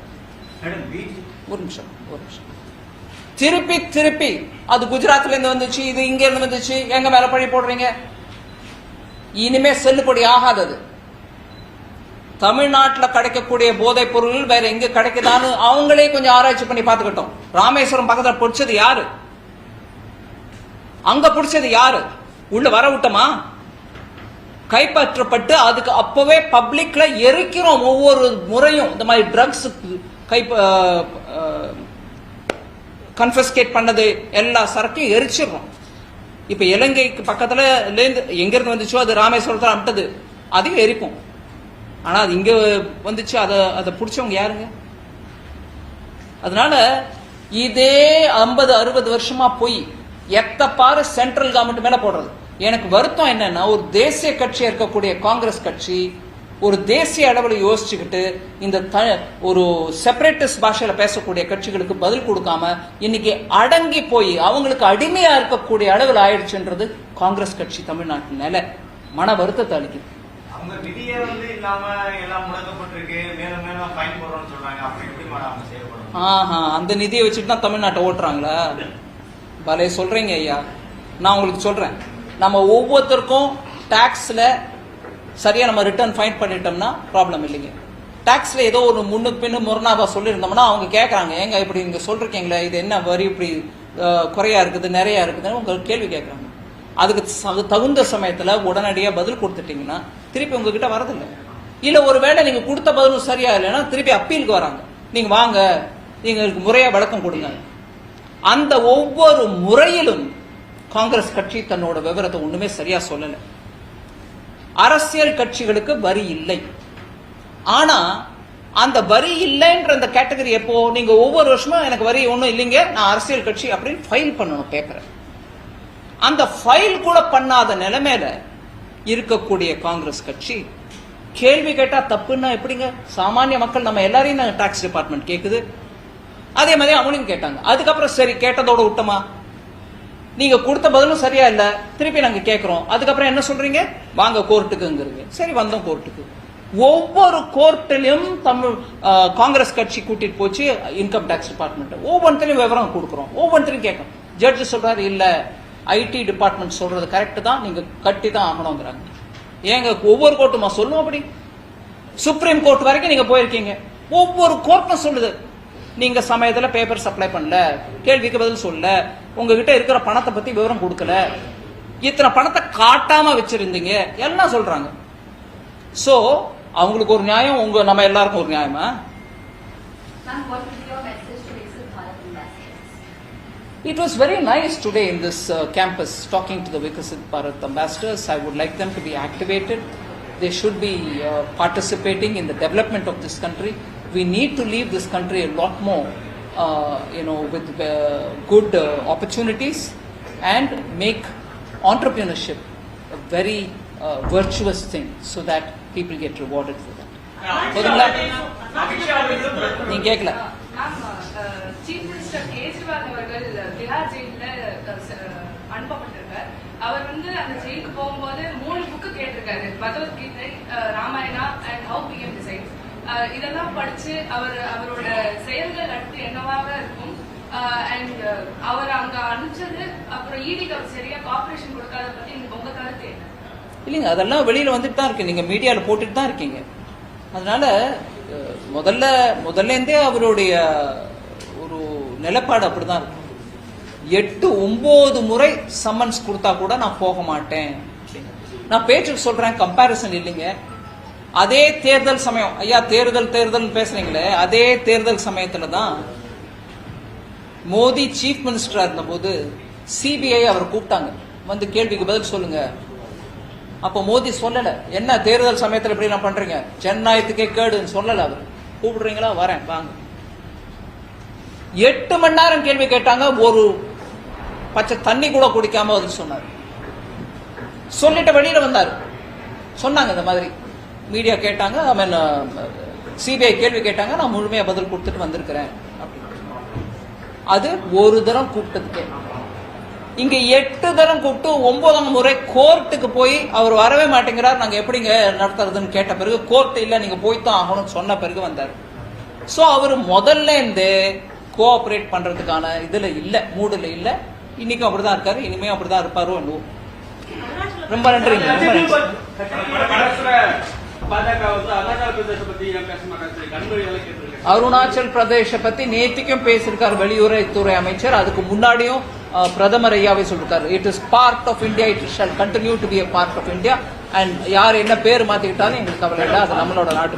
ஒரு நிமிஷம். திருப்பி திருப்பி அது குஜராத்ல இருந்து வந்துச்சு, இது இங்க இருந்து வந்துச்சு, எங்க மேல பழி போடுறீங்க? இனிமே செல்லுபடி ஆகாதது. தமிழ்நாட்டில் கிடைக்கக்கூடிய போதைப் பொருள் வேற எங்க கிடைக்குதான்னு அவங்களே கொஞ்சம் ஆராய்ச்சி பண்ணி பார்த்துக்கிட்டோம். ராமேஸ்வரம் பக்கத்தில் பிடிச்சது யாரு? அங்க பிடிச்சது யாரு? உள்ள வர விட்டோமா? கைப்பற்றப்பட்டு அதுக்கு அப்பவே பப்ளிக்ல எரிக்கிறோம். ஒவ்வொரு முறையும் இந்த மாதிரி ட்ரக்ஸ் கன்ஃபஸ்கேட் பண்ணது எல்லா சரக்கையும் எரிச்சிடுறோம். இப்ப இலங்கைக்கு பக்கத்துல எங்க இருந்து வந்துச்சோ அது ராமேஸ்வரத்தில் அமிட்டது, அதையும் எரிப்போம். ஆனா அது இங்க வந்துச்சு, அதை பிடிச்சவங்க யாருங்க? அதனால இதே 50-60 வருஷமா போய் எத்த பாரு சென்ட்ரல் கவர்மெண்ட் மேல போடுறது. எனக்கு வருத்தம் என்னன்னா, ஒரு தேசிய கட்சியா இருக்கக்கூடிய காங்கிரஸ் கட்சி ஒரு தேசிய அளவில் யோசிச்சுக்கிட்டு இந்த ஒரு செப்பரேட்டிஸ்ட் பாஷையில பேசக்கூடிய கட்சிகளுக்கு பதில் கொடுக்காம இன்னைக்கு அடங்கி போய் அவங்களுக்கு அடிமையா இருக்கக்கூடிய அளவில் ஆயிடுச்சுன்றது காங்கிரஸ் கட்சி தமிழ்நாட்டு நிலை மன வருத்தத்தை அளிக்குது. அவங்க நிதியே வந்து இல்லாம எல்லாம் முடக்கப்பட்டிருக்கு, மேலும் மேலும் ஃபைன் போடுறோம்னு சொல்றாங்க. அப்படி எப்படி அவங்க செயல்படும்? அந்த நிதியை வச்சுட்டு தான் தமிழ்நாட்டை ஓட்டுறாங்களா? பலே சொல்றீங்க ஐயா. நான் உங்களுக்கு சொல்றேன், நம்ம ஒவ்வொருத்தருக்கும் டாக்ஸ்ல சரியா நம்ம ரிட்டர்ன் ஃபைன் பண்ணிட்டோம்னா ப்ராப்ளம் இல்லைங்க. டாக்ஸ்ல ஏதோ ஒரு முன்னுக்கு பின்னு முரணாவா சொல்லியிருந்தோம்னா அவங்க கேட்கறாங்க, ஏங்க இப்படி நீங்க சொல்றீங்களே, இது என்ன வரி இப்படி குறையா இருக்குது நிறைய இருக்குதுன்னு உங்க கேள்வி கேட்கறாங்க. அதுக்கு தகுந்த சமயத்துல உடனடியா பதில் கொடுத்துட்டீங்கன்னா திருப்பி உங்ககிட்ட வரதில்லை. இல்ல ஒருவேளை நீங்க கொடுத்த பதிலும் சரியா இல்லைன்னா திருப்பி அப்பீலுக்கு வராங்க, நீங்க வாங்க நீங்களுக்கு முறையா விளக்கம் கொடுங்க. அந்த ஒவ்வொரு முறையிலும் காங்கிரஸ் கட்சி தன்னோட விவரத்தை ஒண்ணுமே சரியா சொல்லல. அரசியல் கட்சிகளுக்கு வரி இல்லை. ஆனா அந்த வரி இல்லைன்ற அந்த கேட்டகரி எப்போ நீங்க ஒவ்வொரு வருஷமும் எனக்கு வரி ஒன்றும் இல்லைங்க நான் அரசியல் கட்சி அப்படின்னு ஃபைல் பண்ணணும் பேப்பரை. அந்த ஃபைல் கூட பண்ணாத நிலைமையில இருக்கக்கூடிய காங்கிரஸ் கட்சி கேள்வி கேட்டா தப்புன்னா எப்படிங்க? சாமானிய மக்கள் நம்ம எல்லாரையும் டாக்ஸ் டிபார்ட்மெண்ட் கேக்குது, அதே மாதிரி அவங்களும் கேட்டாங்க. அதுக்கப்புறம் சரி கேட்டதோட விட்டமா, நீங்க கொடுத்த பதிலும் சரியா இல்ல, திருப்பி நாங்க கேட்கிறோம். அதுக்கப்புறம் என்ன சொல்றீங்க? வாங்க கோர்ட்டுக்குங்கிறீங்க. சரி வந்தோம் கோர்ட்டுக்கு. ஒவ்வொரு கோர்ட்டிலும் தமிழ் காங்கிரஸ் கட்சி கூட்டிட்டு போச்சு இன்கம் டாக்ஸ் டிபார்ட்மெண்ட். ஒவ்வொன்றிலையும் விவரம் கொடுக்குறோம், ஒவ்வொன்றிலையும் கேட்கணும். ஜட்ஜ் சொல்றாரு இல்ல ஐடி டிபார்ட்மெண்ட் சொல்றது கரெக்ட் தான், நீங்க கட்டி தான் ஆகணுங்கிறாங்க. ஏங்க ஒவ்வொரு கோர்ட்டுமா சொல்லுவோம் அப்படி? சுப்ரீம் கோர்ட் வரைக்கும் நீங்க போயிருக்கீங்க, ஒவ்வொரு கோர்ட்டும் சொல்லுது நீங்க சமயத்துல பேப்பர் சப்ளை பண்ணல, கேள்விக்கு பதில் சொல்ல, உங்ககிட்ட இருக்கிற பணத்தை பத்தி விவரம் கொடுக்கல, இத்தனை பணத்தை காட்டாம வச்சிருந்தீங்க எல்லாம் சொல்றாங்க. சோ அவங்களுக்கு ஒரு நியாயம், உங்க நம்ம எல்லாருக்கும் ஒரு நியாயமா? It was very nice today in this campus talking to the Vikasit Bharat ambassadors. I would like them to be activated. They should be participating in the development of this country. We need to leave this country a lot more, with good opportunities and make entrepreneurship a very virtuous thing so that people get rewarded for that. நீங்க கேட்கல? Chief minister Kejriwal அவர்கள் திஹார் ஜெயில அனுப்பப்பட்டிருக்கார். அவர் அந்த ஜெயிலுக்கு போகும்போது 3 book கேட்டிருக்காரு, Bhagavad Gita, Ramayana and how PM decides. இதெல்லாம் படிச்சு அவரோட செயல்கள் அடுத்து என்னவாக இருக்கும், அண்ட் அவர் அங்க அனுப்பிச்சது அப்புறம் ஈடிக்கு அவர் சரியா கார்பரேஷன் கொடுக்காத பத்தி உங்க கருத்து என்ன? இல்லைங்க, அதெல்லாம் வெளியில வந்துட்டு தான் இருக்கு, நீங்க மீடியால போட்டுட்டு தான் இருக்கீங்க. அதனால முதல்ல இருந்தே அவருடைய ஒரு நிலைப்பாடு அப்படிதான் இருக்கும். 8-9 முறை சம்மன்ஸ் கொடுத்தா கூட நான் போக மாட்டேன். நான் பேச்சுக்கு சொல்றேன், கம்பாரிசன் இல்லைங்க. அதே தேர்தல் சமயம், ஐயா தேர்தல் பேசுறீங்களே, அதே தேர்தல் சமயத்துல தான் மோடி சீஃப் மினிஸ்டரா இருந்த போது சிபிஐ அவர் கூப்பிட்டாங்க, வந்து கேள்விக்கு பதில் சொல்லுங்க. அப்ப மோடி சொல்லல, என்ன தேர்தல் சமயத்துல இப்படி எல்லாம் பண்றீங்க, ஜனநாயகத்துக்கே கேடுன்னு சொல்லல. அவர் கூப்பிடுறீங்களா, வரேன் வாங்க. 8 மணி நேரம் கேள்வி கேட்டாங்க, ஒரு பச்சை தண்ணி கூட குடிக்காம பதில் சொன்னார். சொல்லிட்டு வெளியில வந்தாரு, சொன்னாங்க இந்த மாதிரி மீடியா கேட்டாங்க, சிபிஐ கேள்வி கேட்டாங்க, நான் முழுமையா பதில் கொடுத்துட்டு வந்திருக்கிறேன் அப்படின்னு. அது ஒரு தரம் கூப்பிட்டதுக்கே. இங்க 8 தரம் கூப்பிட்டு 9ஆம் முறை கோர்ட்டுக்கு போய் அவர் வரவே மாட்டேங்கிறார், நாங்க எப்படிங்க நடத்துறதுன்னு கேட்ட பிறகு கோர்ட் இல்ல நீங்க போய்தான் ஆகணும்னு சொன்ன பிறகு வந்தார். சோ அவர் முதல்ல இருந்து கோஆபரேட் பண்றதுக்கான இதுல இல்ல, மூடுல இல்ல. இன்னைக்கும் அப்படிதான் இருக்காரு, இனிமே அப்படிதான் இருப்பாரோ என்னவோ. ரொம்ப நன்றிங்க. அருணாச்சல் பிரதேச பத்தி நேத்திக்கும் பேசியிருக்காரு வெளியுறவுத்துறை அமைச்சர். அதுக்கு முன்னாடியும் பிரதமர் ஐயாவே சொல்லிருக்காரு, it is part of India, it shall continue to be a part of India. And யார் என்ன பேர் மாத்திக்கிட்டாலும் எங்களுக்கு கவலை இல்லை, அது நம்மளோட நாட்டு.